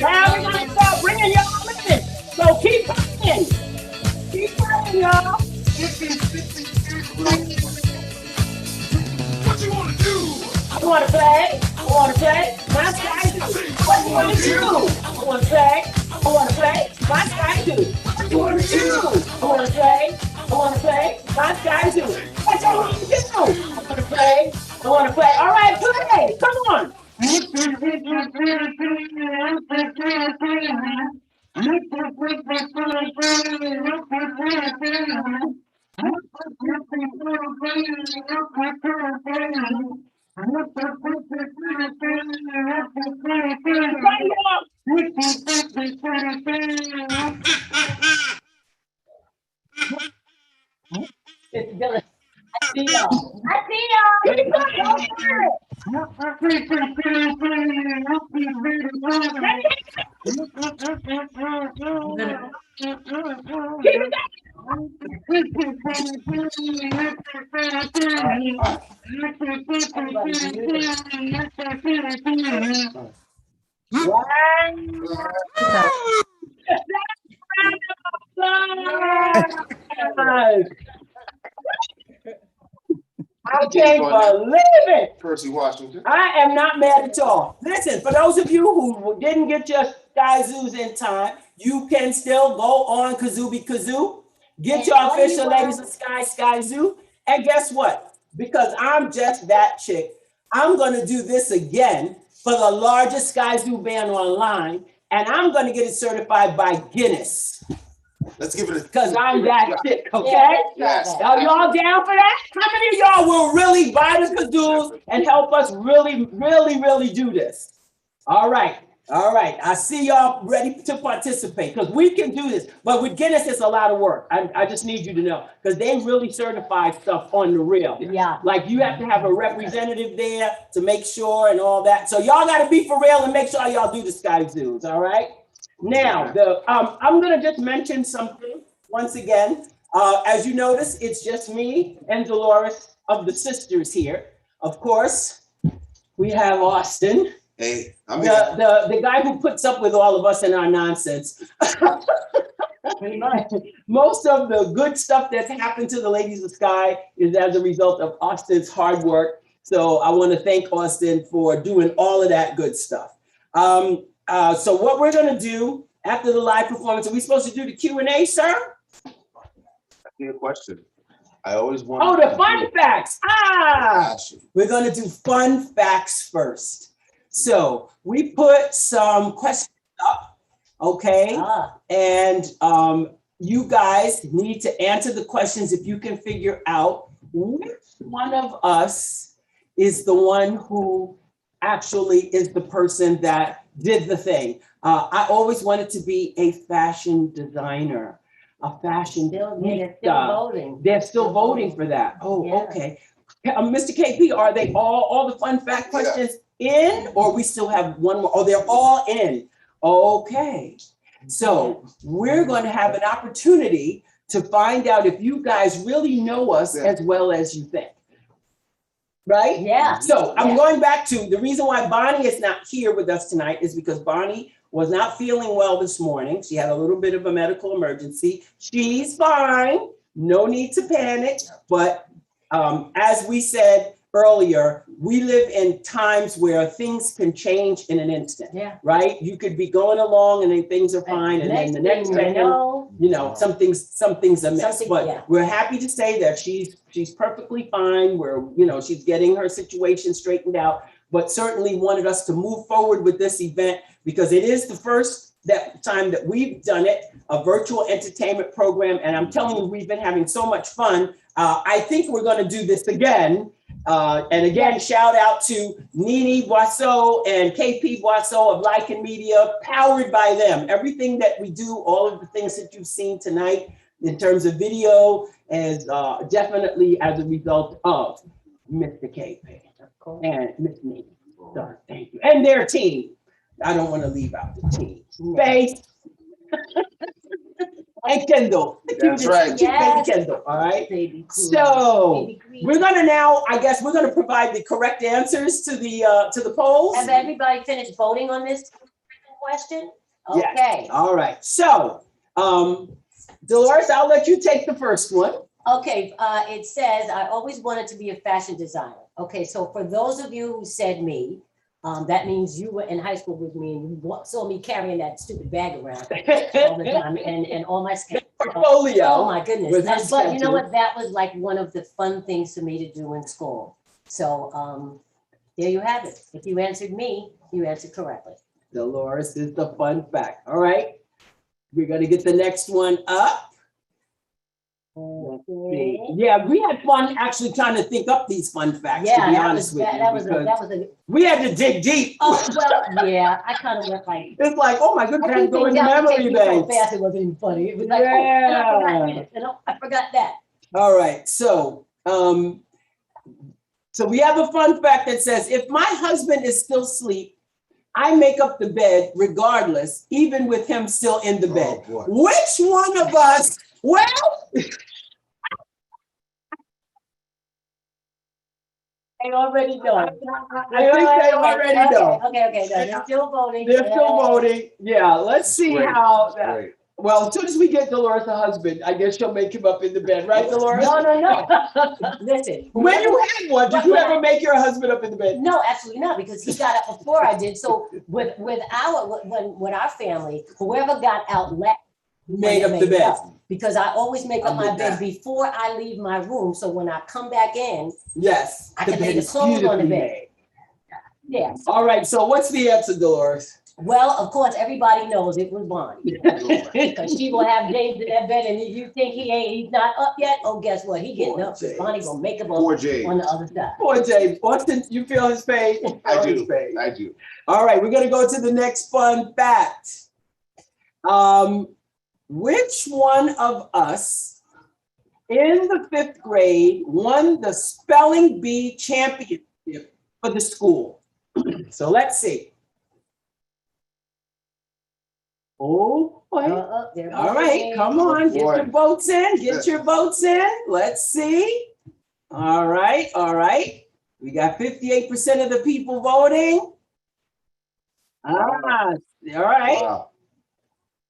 Now we're gonna start bringing y'all in. So keep playing. Keep playing, y'all. What you want to do? I want to play. I want to play. My SkyyZoo. What you want to do? I want to play. I want to play. My SkyyZoo. What you want to do? I want to play. I want to play. My SkyyZoo. What you want to do? I want to play. I want to play. All right, play. Come on. It's Billy. I see y'all. I see y'all. You go for it. I can't believe it. Percy Washington. I am not mad at all. Listen, for those of you who didn't get your SkyyZoos in time, you can still go on KazooBee, get your official Ladies of SKYZoo, and guess what? Because I'm just that chick, I'm gonna do this again for the largest SkyyZoo band online, and I'm gonna get it certified by Guinness. Let's give it a. Because I'm that chick, okay? Yes. Are y'all down for that? How many of y'all will really buy the kazoos and help us really do this? All right. I see y'all ready to participate because we can do this. But with Guinness, it's a lot of work. I just need you to know because they really certify stuff on the real. Yeah. Like you have to have a representative there to make sure and all that. So y'all got to be for real and make sure y'all do the SkyyZoos. All right. Now, I'm going to just mention something once again. As you notice, it's just me and Dolores of the sisters here. Of course, we have Austin. Hey, the guy who puts up with all of us and our nonsense. Most of the good stuff that's happened to the Ladies of Sky is as a result of Austin's hard work. So I want to thank Austin for doing all of that good stuff. So what we're going to do after the live performance, are we supposed to do the Q&A, sir? I see a question. I always want. Oh, the fun facts. We're going to do fun facts first. So we put some questions up, okay? And you guys need to answer the questions if you can figure out which one of us is the one who actually is the person that did the thing. I always wanted to be a fashion designer, a fashion. They're still voting. They're still voting for that. Oh, yeah. Okay. Mr. KP, are they all the fun fact questions in, or we still have one more? Oh, they're all in. Okay. So we're going to have an opportunity to find out if you guys really know us as well as you think. Right? Yeah. So I'm going back to the reason why Bonnie is not here with us tonight is because Bonnie was not feeling well this morning. She had a little bit of a medical emergency. She's fine. No need to panic. But as we said, earlier, we live in times where things can change in an instant. Yeah. Right? You could be going along and then things are fine, and then the next second, something's amiss. But we're happy to say that she's perfectly fine. She's getting her situation straightened out, but certainly wanted us to move forward with this event because it is the first time that we've done it, a virtual entertainment program. And I'm telling you, we've been having so much fun. I think we're going to do this again. And again, shout out to Nini Boisseau and KP Boisseau of Lycan Media, powered by them. Everything that we do, all of the things that you've seen tonight in terms of video is definitely as a result of Mr. KP and Miss Nini. So, thank you. And their team. I don't want to leave out the team. Faith. And Kendall. That's right. Baby Kendall. All right. So we're gonna now, I guess we're gonna provide the correct answers to the polls. Have everybody finished voting on this question? Okay. Yes. All right. So Dolores, I'll let you take the first one. Okay, it says, I always wanted to be a fashion designer. Okay, so for those of you who said me, that means you were in high school with me and you saw me carrying that stupid bag around all the time and all my portfolio. Oh my goodness. But you know what? That was like one of the fun things for me to do in school. So there you have it. If you answered me, you answered correctly. Dolores is the fun fact. All right. We're going to get the next one up. Okay. Yeah, we had fun actually trying to think up these fun facts, to be honest with you. We had to dig deep. Oh, well, yeah, I kind of went like. It's like, oh my goodness, I go in memory banks. So fast, it wasn't even funny. It was like, I forgot that. All right, so we have a fun fact that says, if my husband is still asleep, I make up the bed regardless, even with him still in the bed. Which one of us? Well, they already know. I think they already know. Okay. They're still voting. They're still voting. Yeah, let's see how that. Well, as soon as we get Dolores a husband, I guess she'll make him up in the bed, right, Dolores? No. Listen. When you had one, did you ever make your husband up in the bed? No, absolutely not, because he got up before I did. So with our family, whoever got out last made up the bed. Because I always make up my bed before I leave my room. So when I come back in, yes, I can lay the clothes on the bed. Yeah. All right. So what's the answer, Dolores? Well, of course, everybody knows it was Bonnie. Because she will have James in that bed, and if you think he's not up yet, oh, guess what? He getting up. Bonnie gonna make him up on the other side. Poor James. Austin, you feel his pain? I do. I do. All right, we're gonna go to the next fun fact. Which one of us in the 5th grade won the spelling bee championship for the school? So let's see. Oh, boy. All right, come on, get your votes in, your votes in. Let's see. All right. We got 58% of the people voting. All right. Wow.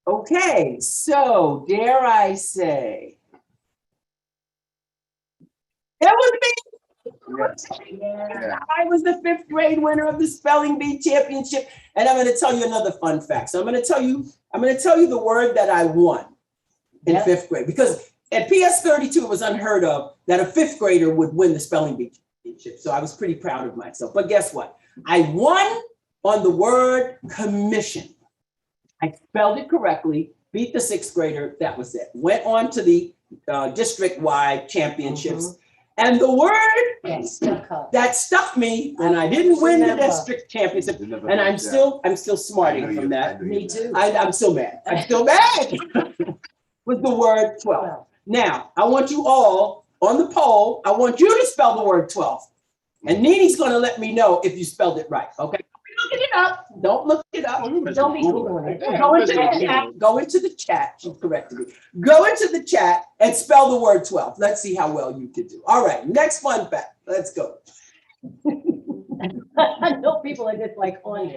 Okay, so dare I say, it was me. Yeah. I was the 5th grade winner of the spelling bee championship, and I'm going to tell you another fun fact. So I'm going to tell you the word that I won in 5th grade, because at PS 32 it was unheard of that a 5th grader would win the spelling bee championship. So I was pretty proud of myself. But guess what? I won on the word commission. I spelled it correctly, beat the 6th grader, that was it. Went on to the district-wide championships. And the word that stuck me, and I didn't win the district championship, and I'm still smarting from that. Me too. I'm still mad. Was the word 12. Now, I want you all on the poll, I want you to spell the word 12. And Nini's gonna let me know if you spelled it right, okay? Look it up. Don't look it up. Don't be Googling it. Go into the chat. Go into the chat. She corrected me. Go into the chat and spell the word 12. Let's see how well you can do. All right. Next fun fact. Let's go. I know people are just like on it.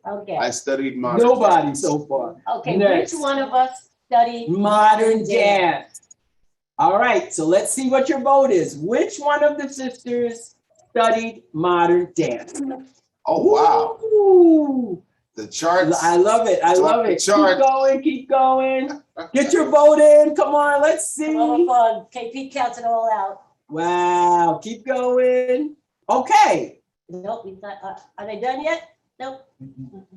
Okay. I studied modern. Nobody so far. Okay. Next. Which one of us studied modern dance? All right, so let's see what your vote is. Which one of the sisters studied modern dance? Oh, wow. Ooh. The charts. I love it. I love it. Chart. Keep going. Keep going. Get your vote in. Come on. Let's see. Fun. KP counts it all out. Wow. Keep going. Okay. Nope. Are they done yet? Nope.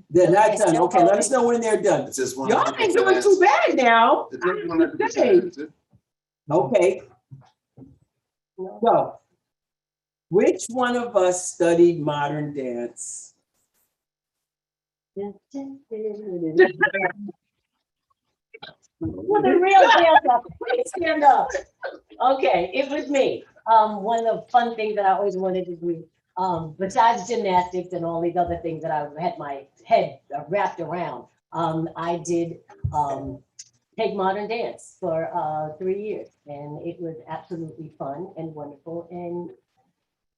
They're not Okay, done. still Okay. Let voting. us know when they're done. It's just Y'all ain't doing too bad now. Okay. So, which one of us studied modern dance? Well, the real stand up. Please stand up. Okay, it was me. One of the fun things that I always wanted to do, besides gymnastics and all these other things that I had my head wrapped around, I did take modern dance for 3 years, and it was absolutely fun and wonderful. And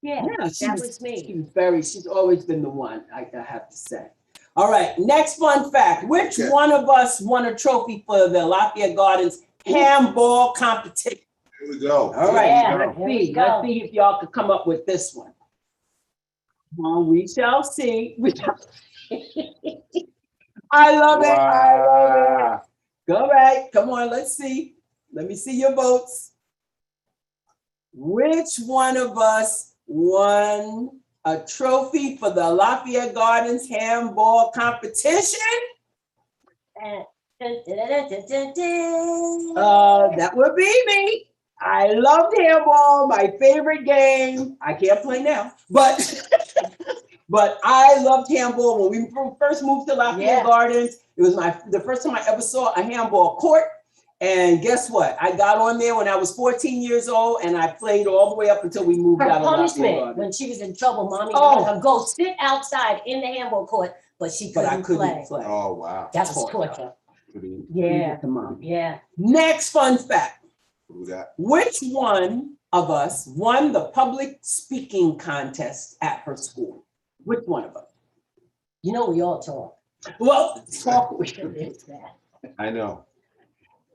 yeah, that was me. She's always been the one, I have to say. All right, next fun fact. Which one of us won a trophy for the Lafayette Gardens handball competition? Here we go. All right, Yeah, let's here we see. go. Let's see if y'all could come up with this one. We shall see. We shall see. I love it. I love it. All right, come on, let's see. Let me see your votes. Which one of us won a trophy for the Lafayette Gardens handball competition? That would be me. I loved handball, my favorite game. I can't play now, but but I loved handball. When we first moved to Lafayette Gardens, it was the first time I ever saw a handball court. And guess what? I got on there when I was 14 years old, and I played all the way up until we moved Her out of Lafayette punishment Gardens. when she was in trouble, mommy Oh. let her go sit outside in the handball court, but she But I couldn't couldn't play. play. Oh, wow. That was torture. Yeah. Yeah. Yeah. Next fun fact. What we got? Which one of us won the public speaking contest at her school? Which one of us? You know, we all talk. Well, talk. I know.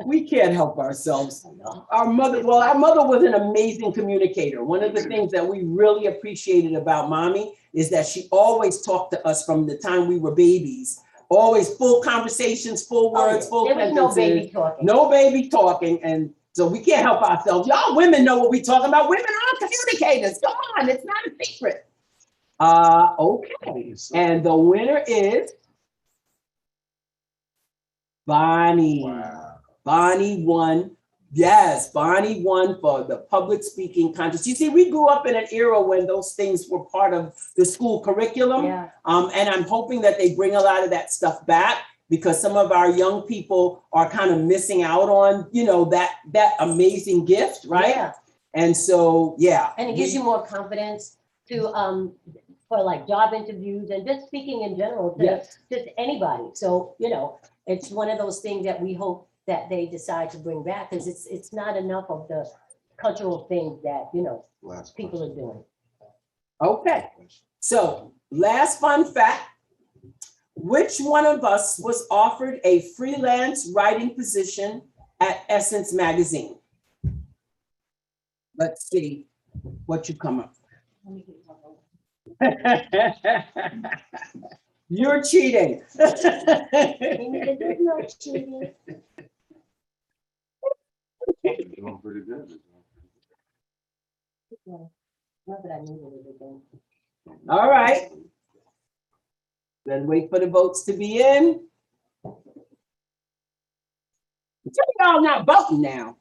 We can't help ourselves. Our mother was an amazing communicator. One of the things that we really appreciated about mommy is that she always talked to us from the time we were babies. Always full conversations, full words, full There was sentences. no baby talking. No baby talking. And so we can't help ourselves. Y'all women know what we're talking about. Women are communicators. Come on, it's not a secret. Okay. And the winner is Bonnie. Wow. Bonnie won. Yes, Bonnie won for the public speaking contest. You see, we grew up in an era when those things were part of the school curriculum. Yeah. And I'm hoping that they bring a lot of that stuff back, because some of our young people are kind of missing out on, that amazing gift, right? Yeah. And so, yeah. And it gives you more confidence to for like job interviews and just speaking in general to just anybody. So, it's one of those things that we hope that they decide to bring back, because it's not enough of the cultural things that, people are doing. Okay. So last fun fact. Which one of us was offered a freelance writing position at Essence Magazine? Let's see what you come up with. You're cheating. There's no cheating. Doing pretty good. Not that I knew it again. All right. Then wait for the votes to be in. Tell y'all not voting now.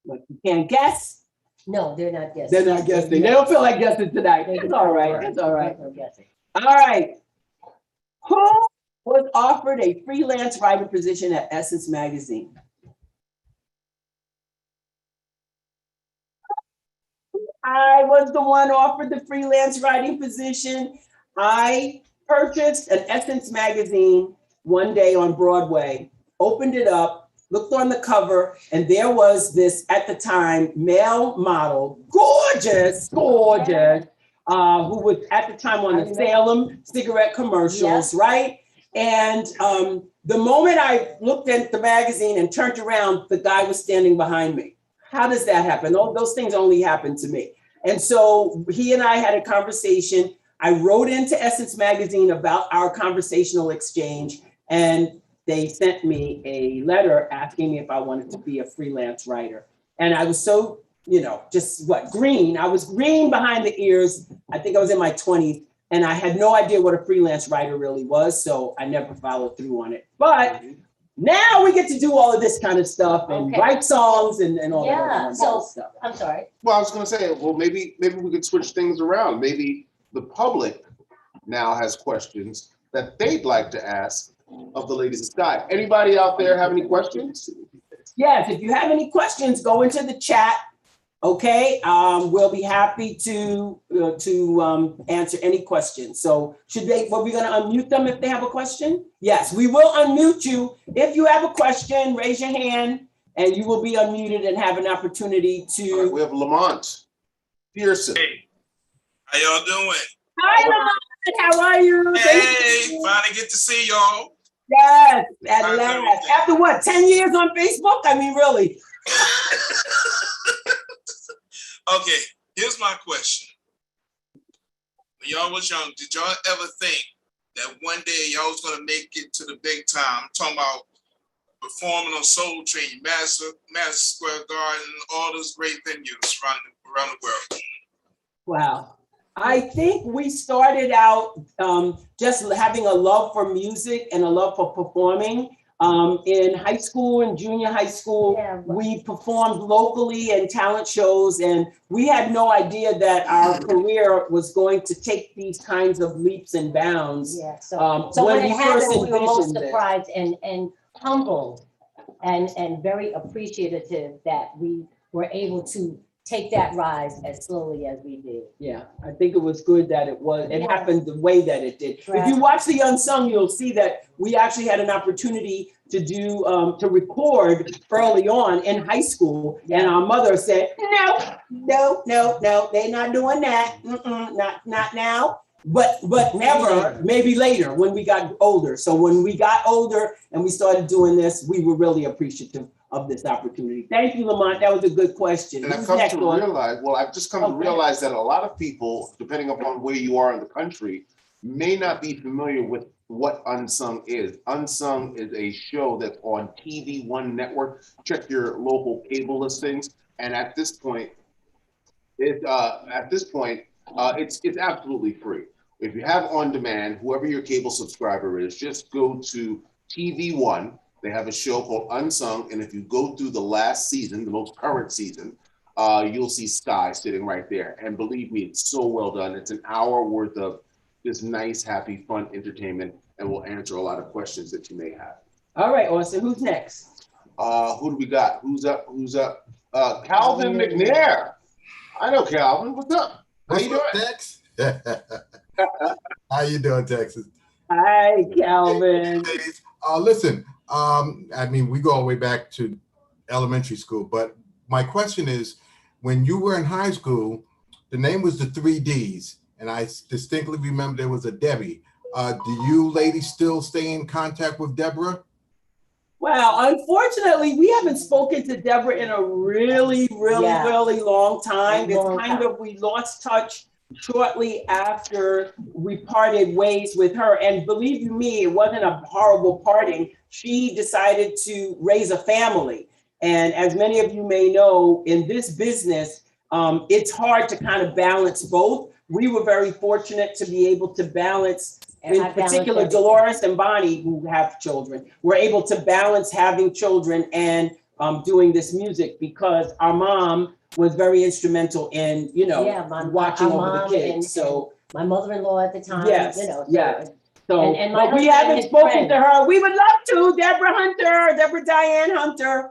But you can't guess. No, they're not guessing. They're not guessing. They don't feel like guessing tonight. It's all right. It's all right. No guessing. All right. Who was offered a freelance writing position at Essence Magazine? I was the one offered the freelance writing position. I purchased an Essence magazine one day on Broadway, opened it up, looked on the cover, and there was this, at the time, male model, gorgeous, who was at the time on the Salem cigarette commercials, right? And The moment I looked at the magazine and turned around, the guy was standing behind me. How does that happen? Those things only happen to me. And so he and I had a conversation. I wrote into Essence Magazine about our conversational exchange, and they sent me a letter asking me if I wanted to be a freelance writer. And I was so, green. I was green behind the ears. I think I was in my 20s, and I had no idea what a freelance writer really was, so I never followed through on it. But now we get to do all of this kind of stuff and write songs and all that other stuff. I'm sorry. Well, I was going to say, well, maybe we could switch things around. Maybe the public now has questions that they'd like to ask of the Ladies of Sky. Anybody out there have any questions? Yes, if you have any questions, go into the chat. Okay, we'll be happy to answer any questions. So were we gonna unmute them if they have a question? Yes, we will unmute you. If you have a question, raise your hand and you will be unmuted and have an opportunity to. All right, we have Lamont Pearson. Hey, how y'all doing? Hi, Lamont, how are you? Hey, finally get to see y'all. Yes, at last. After what, 10 years on Facebook? I mean, really. Okay, here's my question. When y'all was young, did y'all ever think that one day y'all was gonna make it to the big time? I'm talking about performing on Soul Train, Madison Square Garden, all those great venues around the world. Wow. I think we started out just having a love for music and a love for performing. In high school and junior high school, we performed locally in talent shows, and we had no idea that our career was going to take these kinds of leaps and bounds. Yeah, so when it happened, we were most surprised and humbled and very appreciative that we were able to take that rise as slowly as we did. Yeah, I think it was good that it happened the way that it did. Right. If you watch The Unsung, you'll see that we actually had an opportunity to do, to record early on in high school. And our mother said, no, they're not doing that. Not now. But never, maybe later when we got older. So when we got older and we started doing this, we were really appreciative of this opportunity. Thank you, Lamont. That was a good question. And I've just come to realize that a lot of people, depending upon where you are in the country, may not be familiar with what Unsung is. Unsung is a show that's on TV One network. Check your local cable listings. And at this point, it's absolutely free. If you have on demand, whoever your cable subscriber is, just go to TV One. They have a show called Unsung, and if you go through the last season, the most current season, you'll see Sky sitting right there. And believe me, it's so well done. It's an hour worth of just nice, happy, fun entertainment, and will answer a lot of questions that you may have. All right, Austin, who's next? Who do we got? Who's up? Calvin McNair. I know Calvin. What's up? How you doing? Tex? How you doing, Texas? Hi, Calvin. Listen, I mean, we go all the way back to elementary school, but my question is, when you were in high school, the name was the 3Ds, and I distinctly remember there was a Debbie. Do you ladies still stay in contact with Deborah? Well, unfortunately, we haven't spoken to Deborah in a really long time. We lost touch shortly after we parted ways with her. And believe you me, it wasn't a horrible parting. She decided to raise a family. And as many of you may know, in this business, it's hard to kind of balance both. We were very fortunate to be able to balance, in particular, Dolores and Bonnie, who have children, were able to balance having children and doing this music, because our mom was very instrumental in, watching over the kids. So my mother-in-law at the time, So, but we haven't spoken to her. We would love to, Deborah Diane Hunter.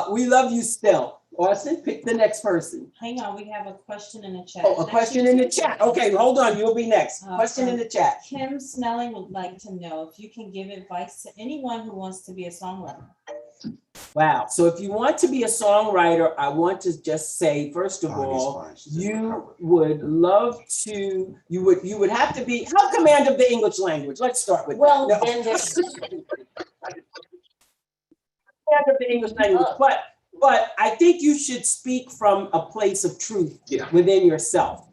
We love you still. Austin, pick the next person. Hang on, we have a question in the chat. Oh, a question in the chat. Okay, hold on, you'll be next. Question in the chat. Kim Snelling would like to know if you can give advice to anyone who wants to be a songwriter. Wow. So if you want to be a songwriter, I want to just say, first of all, you would love to, you would have to be, have command of the English language. Let's start with Well, that. then there's. Command of the English language, but I think you should speak from a place of truth within yourself.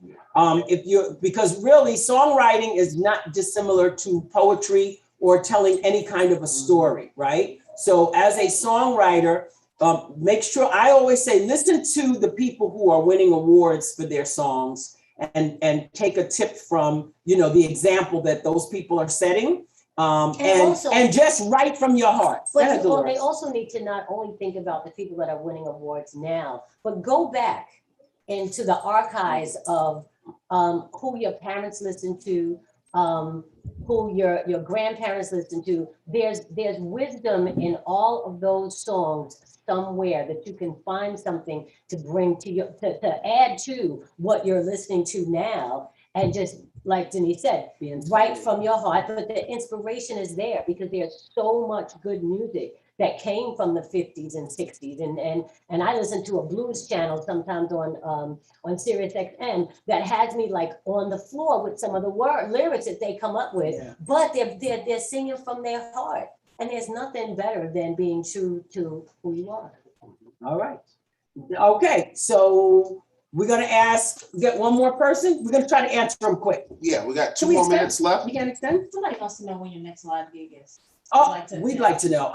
Because really songwriting is not dissimilar to poetry or telling any kind of a story, right? So as a songwriter, make sure, I always say, listen to the people who are winning awards for their songs and take a tip from, you know, the example that those people are setting. And just write from your heart. But they also need to not only think about the people that are winning awards now, but go back into the archives of who your parents listened to, who your grandparents listened to. There's wisdom in all of those songs somewhere that you can find something to bring to your to add to what you're listening to now, and just like Denise said, write from your heart. But the inspiration is there because there's so much good music that came from the 50s and 60s. And I listen to a blues channel sometimes on Sirius XM that has me like on the floor with some of the lyrics that they come up with, but they're singing from their heart. And there's nothing better than being true to who you are. All right. Okay, so we're gonna get one more person. We're gonna try to answer them quick. Yeah, we got 2 more minutes left. We can extend? Somebody wants to know when your next live gig is. Oh, we'd like to know.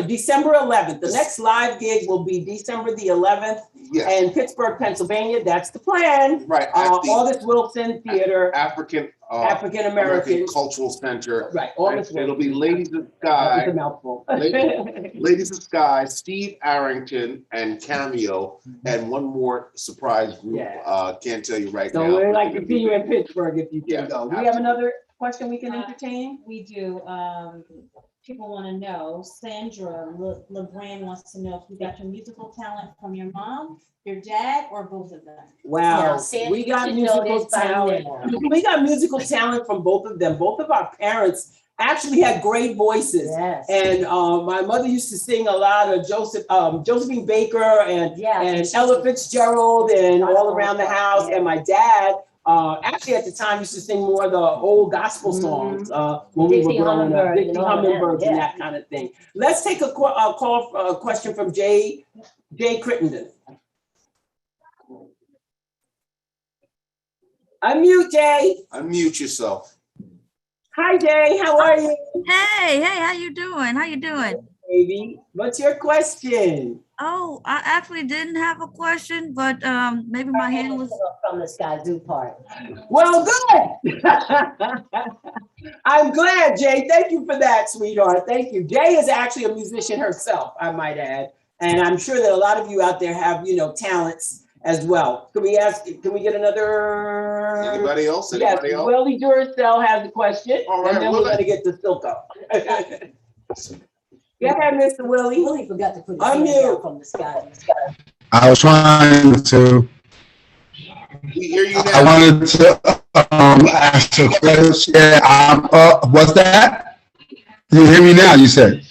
December 11th. The next live gig will be December the 11th in Pittsburgh, Pennsylvania. That's the plan. Right. August Wilson Theater. African American Cultural Center. Right. It'll be Ladies of SKYY. That's a mouthful. Ladies of SKYY, Steve Arrington and Cameo, and one more surprise group. Can't tell you right now. So we'd like to see you in Pittsburgh if you can go. We have another question we can entertain? We do. People want to know, Sandra LeBrand wants to know if you got your musical talent from your mom, your dad, or both of them. Wow, we got musical talent. We got musical talent from both of them. Both of our parents actually had great voices. Yes. And my mother used to sing a lot of Josephine Baker and Ella Fitzgerald and All Around the House. And my dad, actually at the time used to sing more of the old gospel songs when we were growing up, Dixie Hummingbirds and that kind of thing. Let's take a question from Jay Crittenden. Unmute, Jay. Unmute yourself. Hi, Jay. How are you? Hey, how you doing? How you doing? Baby, what's your question? Oh, I actually didn't have a question, but maybe my hand was from the SkyyZoo part. Well, good. I'm glad, Jay. Thank you for that, sweetheart. Thank you. Jay is actually a musician herself, I might add, and I'm sure that a lot of you out there have, talents as well. Can we get another? Anybody else? Yes, Willie Duracell has a question, all right, and then we're going to get to Silko. Go ahead, Mr. Willie. Willie forgot to put his hand down from the sky. I was trying to. We hear you now. I wanted to ask a question. What's that? You hear me now? You said.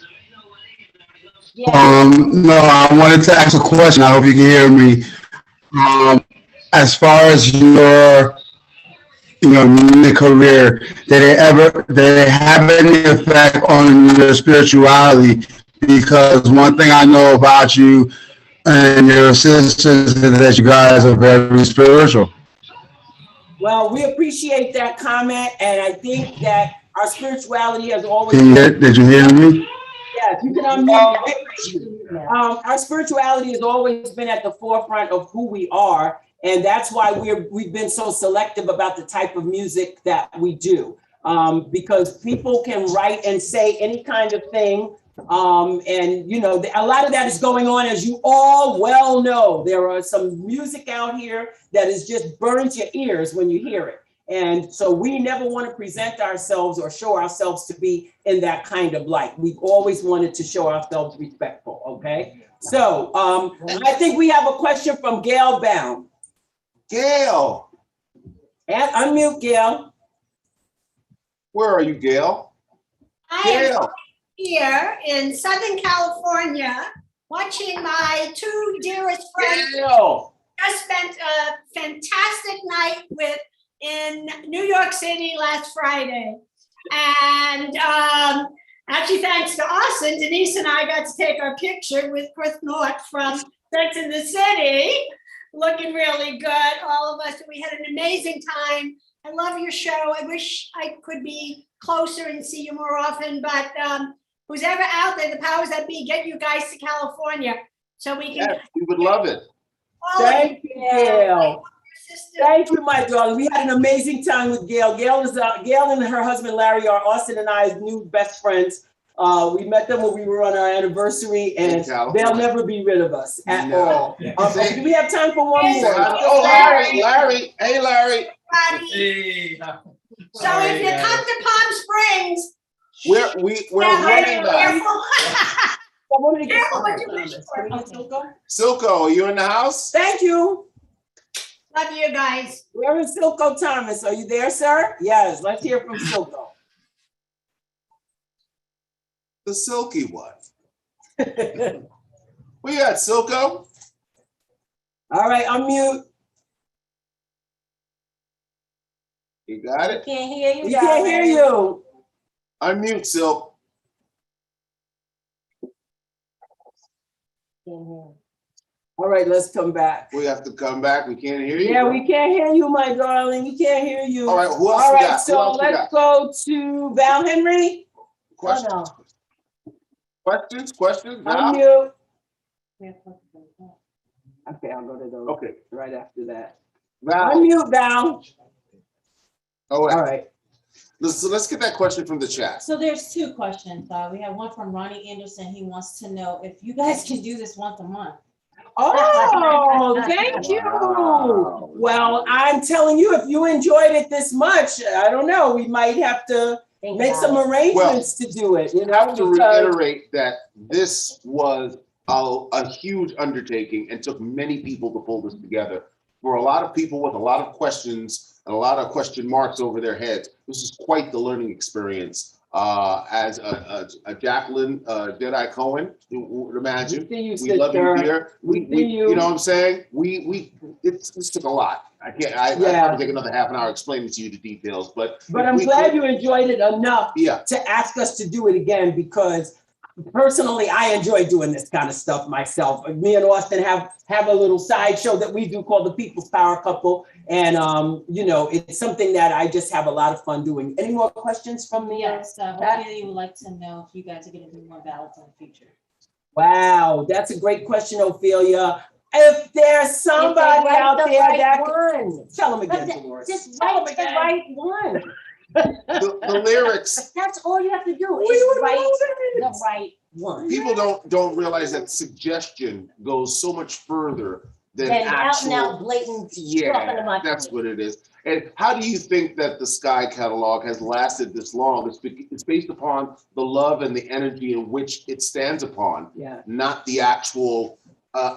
No, I wanted to ask a question. I hope you can hear me. As far as your, music career, did it have any effect on your spirituality? Because one thing I know about you and your sisters is that you guys are very spiritual. Well, we appreciate that comment, and I think that our spirituality has always. Did you hear me? Yes, you can unmute. Our spirituality has always been at the forefront of who we are, and that's why we've been so selective about the type of music that we do, because people can write and say any kind of thing, and a lot of that is going on, as you all well know. There are some music out here that is just burns your ears when you hear it. And so we never want to present ourselves or show ourselves to be in that kind of light. We've always wanted to show ourselves respectful, okay? So I think we have a question from Gail Bound. Gail. And unmute, Gail. Where are you, Gail? Hi. Gail. here in Southern California, watching my two dearest friends. Just spent a fantastic night with in New York City last Friday. And actually, thanks to Austin, Denise and I got to take our picture with Chris North from Sex in the City, looking really good, all of us. We had an amazing time. I love your show. I wish I could be closer and see you more often, but who's ever out there, the powers that be, get you guys to California so we can. Yes, we would love it. Thank you, Gail. Thank you, my darling. We had an amazing time with Gail. Gail and her husband Larry are Austin and I's new best friends. We met them when we were on our anniversary, and they'll never be rid of us at all. Do we have time for one more? Oh, Larry. Hey, Larry. So if you come to Palm Springs, we're running back. Silko, are you in the house? Thank you. Love you guys. Where is Silko Thomas? Are you there, sir? Yes, let's hear from Silko. The silky one. We got Silko. All right, unmute. You got it? We can't hear you. We can't hear you. Unmute, Silk. All right, let's come back. We have to come back. We can't hear you. Yeah, we can't hear you, my darling. We can't hear you. All right, who else All we right, got? so let's go to Val Henry. Questions? Oh, no. Questions? Val? Unmute. Okay, I'll go to those. Okay. Right after that. Val. Unmute, Val. Oh, wait. All right. Let's get that question from the chat. So there's two questions. We have one from Ronnie Anderson. He wants to know if you guys can do this once a month. Oh, thank you. Wow. Well, I'm telling you, if you enjoyed it this much, I don't know, we might have to make some arrangements to do it. You know, I have to because- reiterate that this was a huge undertaking and took many people to pull this together. For a lot of people with a lot of questions and a lot of question marks over their heads, this is quite the learning experience. As a Jacqueline Jedi Cohen, you would imagine. We love you here. We you know what I'm saying? This took a lot. I have to take another half an hour explaining to you the details, but I'm glad you enjoyed it enough to ask us to do it again, because personally, I enjoy doing this kind of stuff myself. Me and Austin have a little sideshow that we do called the People's Power Couple. And, you know, it's something that I just have a lot of fun doing. Any more questions from me? Yes, Ophelia would like to know if you guys are going to do more ballots in the future. Wow, that's a great question, Ophelia. If there's somebody out there that tell them again, Dolores. Just write the right one. The lyrics. That's all you have to do is write the right one. People don't realize that suggestion goes so much further than out and actual. out blatant stuff in the microwave. That's what it is. And how do you think that the Sky catalog has lasted this long? It's based upon the love and the energy in which it stands upon, not the actual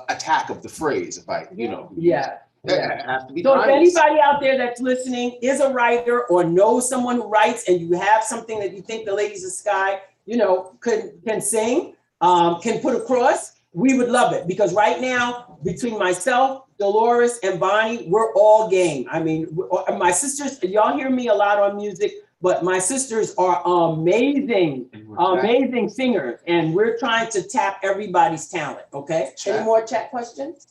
attack of the phrase. If I, you know, it has to be. So if anybody out there that's listening is a writer or knows someone who writes, and you have something that you think the Ladies of Sky, you know, can sing, can put across, we would love it. Because right now, between myself, Dolores, and Bonnie, we're all game. I mean, my sisters, y'all hear me a lot on music, but my sisters are amazing singers, and we're trying to tap everybody's talent. Okay. Any more chat questions?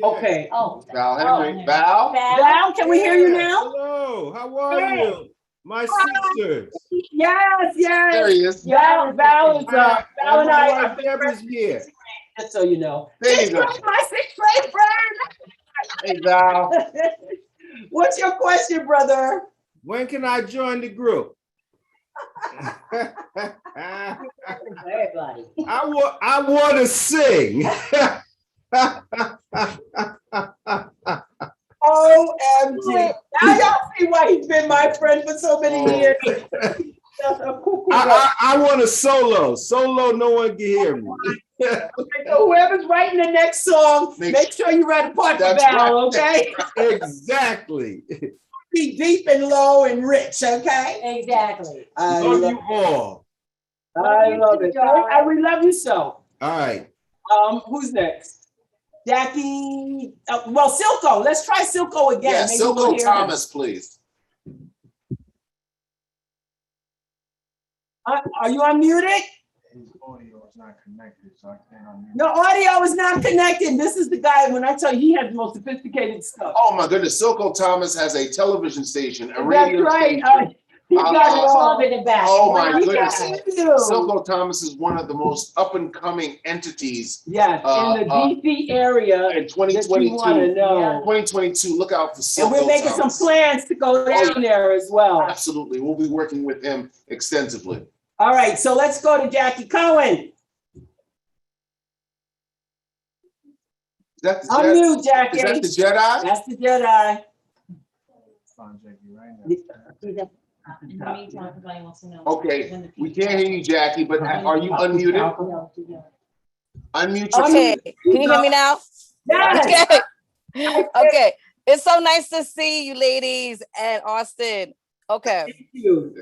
Okay. Oh, Val Henry. Val, can we hear you now? Hello, how are you? My sisters. Yes. There he is. Val is Val and I are Deborah's here. Just so you know. There you go. My sixth grade friend. Hey, Val. What's your question, brother? When can I join the group? everybody. I want to sing. OMG. Now y'all see why he's been my friend for so many years. I want a solo. Solo, no one can hear me. Okay, so whoever's writing the next song, make sure you write a part for Val, okay? Exactly. Be deep and low and rich, okay? Exactly. Love you all. I love it. We love you so. All right. Who's next? Jackie, well, Silco, let's try Silco again. Yeah, Maybe we'll Silco hear Thomas, please. Are you unmuted? His audio is not connected, so I can't unmute. No, audio is not connected. This is the guy, when I tell you, he has the most sophisticated stuff. Oh my goodness, Silco Thomas has a television station, a radio That's right. station. He got it all in the back. Oh my goodness. you. Silco Thomas is one of the most up and coming entities. Yes, in the DC area. In 2022. wanna know. 2022, look out for Silco And we're making Thomas. some plans to go down there as well. Absolutely, we'll be working with him extensively. All right, so let's go to Jackie Cohen. Is that the Unmute, Jackie. Is that the Jedi? That's the Jedi. Find Jackie right now. In the meantime, everybody wants to know. Okay, we can't hear you, Jackie, but are you unmuted? Unmute yourself. Okay, can you hear me now? Yes. Okay. Okay. It's so nice to see you ladies and Austin. Okay. Thank you.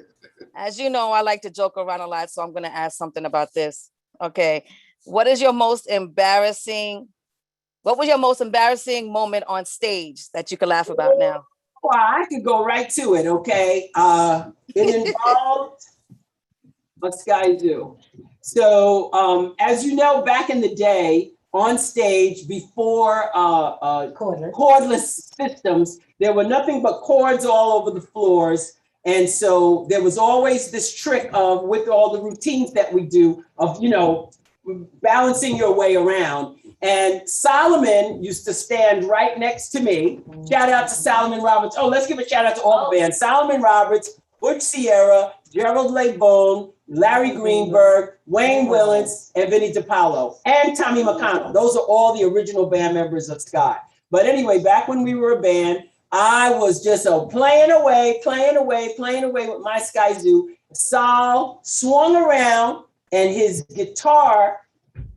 As you know, I like to joke around a lot, so I'm gonna ask something about this. Okay. What was your most embarrassing moment on stage that you could laugh about now? Well, I could go right to it, okay? It involved a SkyyZoo. So, as you know, back in the day, on stage, before cordless systems, there were nothing but cords all over the floors. And so there was always this trick of, with all the routines that we do, of, you know, balancing your way around. And Solomon used to stand right next to me. Shout out to Solomon Roberts. Oh, let's give a shout out to all the bands. Solomon Roberts, Butch Sierra, Gerald LeBone, Larry Greenberg, Wayne Willens, and Vinnie DiPaolo, and Tommy McConnell. Those are all the original band members of Sky. But anyway, back when we were a band, I was just playing away with my SkyyZoo. Sol swung around and his guitar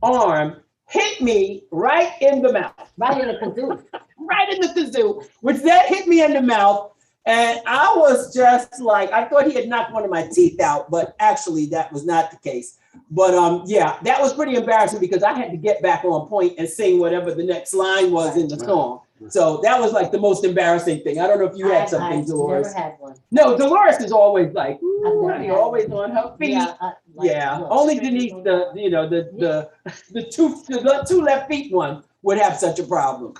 arm hit me right in the mouth. Right in the kazoo. Right in the kazoo, which that hit me in the mouth. And I was just like, I thought he had knocked one of my teeth out, but actually that was not the case. But yeah, that was pretty embarrassing because I had to get back on point and sing whatever the next line was in the song. So that was like the most embarrassing thing. I don't know if you had something, Dolores. I've never had one. No, Dolores is always like, you're always on her feet. Yeah, only Denise, the two left feet one would have such a problem.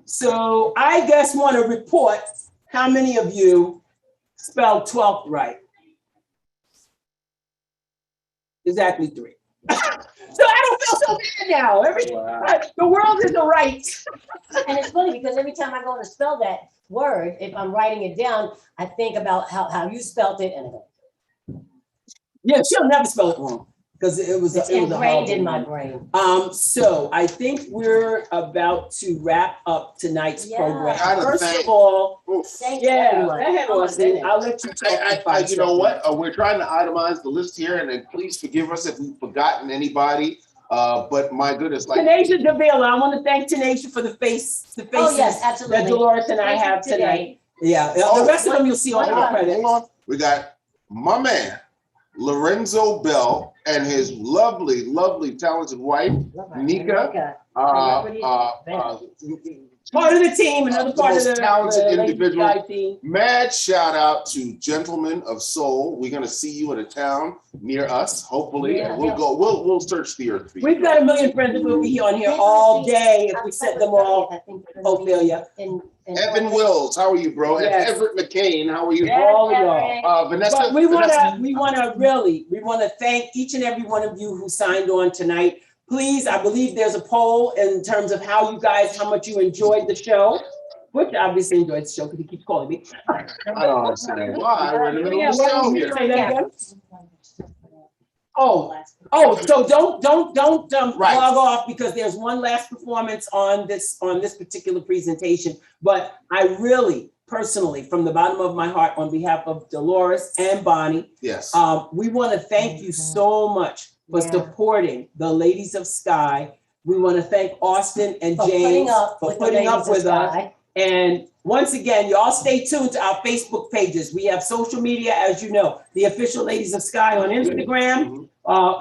So I just want to report how many of you spelled 12th right. Exactly 3. So I don't feel so bad now. The world is a right. And it's funny because every time I go to spell that word, if I'm writing it down, I think about how you spelled it and I go. Yeah, she'll never spell it wrong because it's ingrained in my brain. So I think we're about to wrap up tonight's program. First of all, go ahead, Austin. I'll let you talk. You know what? We're trying to itemize the list here, and then please forgive us if we've forgotten anybody. But my goodness, like Tanisha Davila, I want to thank Tanisha for the faces that Dolores and I have tonight. Yeah, the rest of them you'll see on the credits. We got my man Lorenzo Bell and his lovely, lovely, talented wife, Nika. Part of the team, another part of the talented individual. Mad shout out to Gentlemen of Soul. We're gonna see you in a town near us, hopefully, and we'll search the earth for you. We've got a million friends that will be on here all day if we set them all. Ophelia. Evan Wills, how are you, bro? Yes. And Everett McCain, how are you? All of y'all. Vanessa, but we want to thank each and every one of you who signed on tonight. Please, I believe there's a poll in terms of how much you enjoyed the show. Which obviously enjoyed the show because he keeps calling me. I don't understand why. We're in the middle of the show here. Say that again? So don't log off because there's one last performance on this particular presentation. But I really, personally, from the bottom of my heart, on behalf of Dolores and Bonnie, yes, we want to thank you so much for supporting the Ladies of Sky. We want to thank Austin and James for putting up with us. And once again, y'all stay tuned to our Facebook pages. We have social media, as you know, the official Ladies of Sky on Instagram,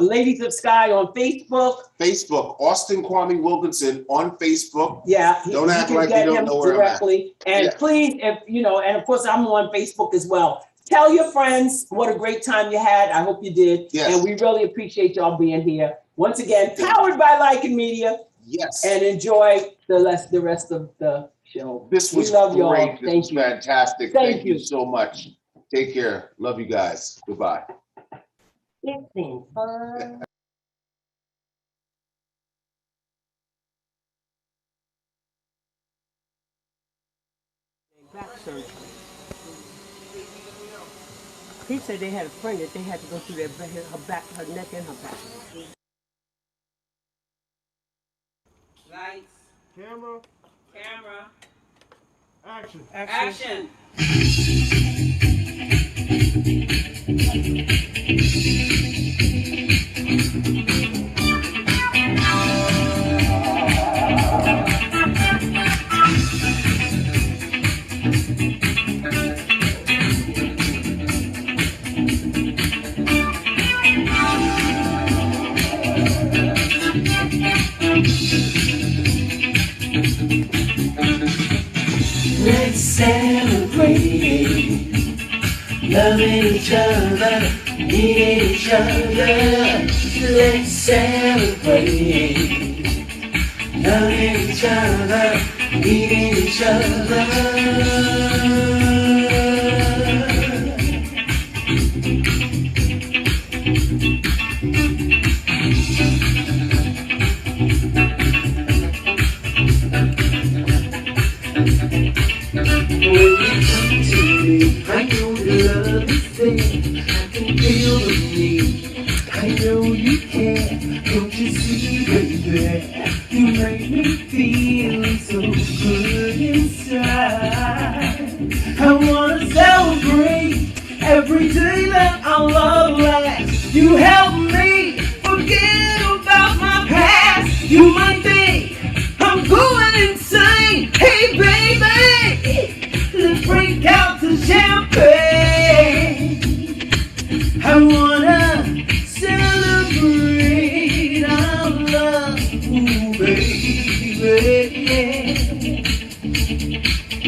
Ladies of Sky on Facebook. Facebook, Austin Kwame Wilkinson on Facebook. Yeah. Don't act like you don't know where I'm at. Directly. And please, if you know, and of course I'm on Facebook as well. Tell your friends what a great time you had. I hope you did. Yes. And we really appreciate y'all being here. Once again, powered by Lycan Media. Yes. And enjoy the rest of the show. This was we love great. y'all. This was fantastic. Thank you so much. Take care. Love you guys. Goodbye. It's been fun. Back surgery. He said they had a friend that they had to go through her back, her neck and her back. Lights. Camera. Camera. Action. Action. Let's celebrate, loving each other, needing each other. Let's celebrate, loving each other, needing each other. I know the love is there, I can feel the need. I know you care, don't you see, baby? You make me feel so good inside. I wanna celebrate every day that our love lasts. You help me forget about my past. You might think I'm going insane. Hey, baby, let's break out the champagne. I wanna celebrate our love, ooh, baby.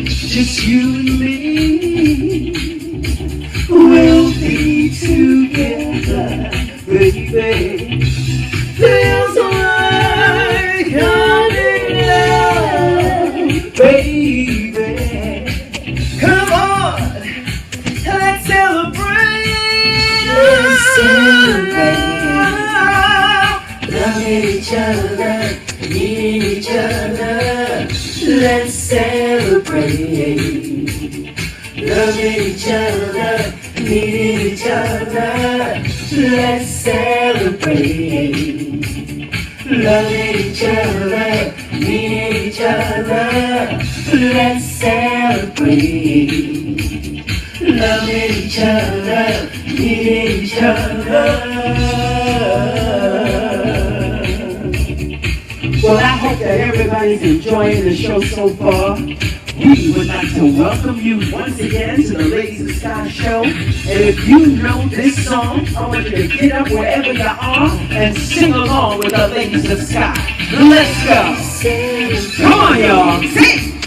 Just you and me, we'll be together, baby. Feels like I'm in love, baby. Come on, let's celebrate. Let's celebrate. Loving each other, needing each other. Let's celebrate. Loving each other, needing each other. Let's celebrate. Loving each other, needing each other. Let's celebrate. Loving each other, needing each other. Well, I hope that everybody's enjoying the show so far. We would like to welcome you once again to the Ladies of Sky show. And if you know this song, I want you to get up wherever you are and sing along with the Ladies of Sky. Let's go. Come on, y'all. Sing.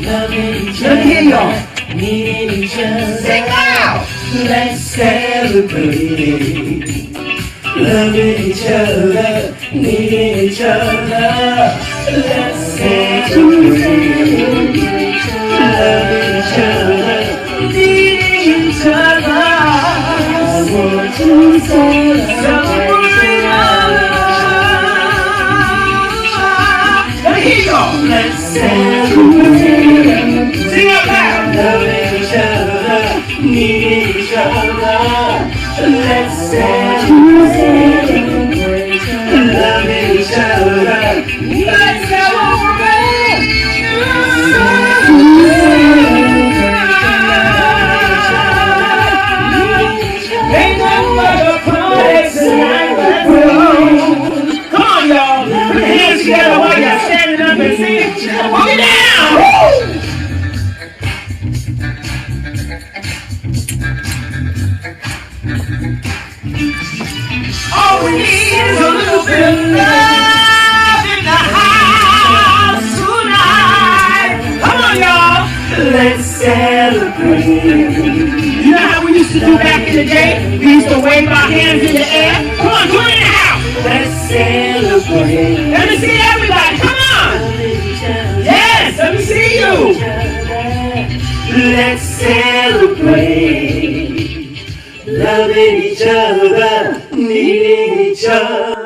Loving each other, y'all. Needing each other. Sing out. Let's celebrate. Loving each other, needing each other. Let's celebrate. Loving each other, needing each other. I want to celebrate our love. Here you go. Let's celebrate. Sing out loud. Loving each other, needing each other. Let's celebrate. Loving each other. Let's celebrate. Ain't nothing but a party tonight. Come on, y'all. Put your hands together while you're standing up and singing. Walk it down. You know how we used to do back in the day? We used to wave our hands in the air. Come on, do it in the house. Let's celebrate. Let me see everybody. Come on. Yes, let me see you. Let's celebrate. Loving each other, needing each other.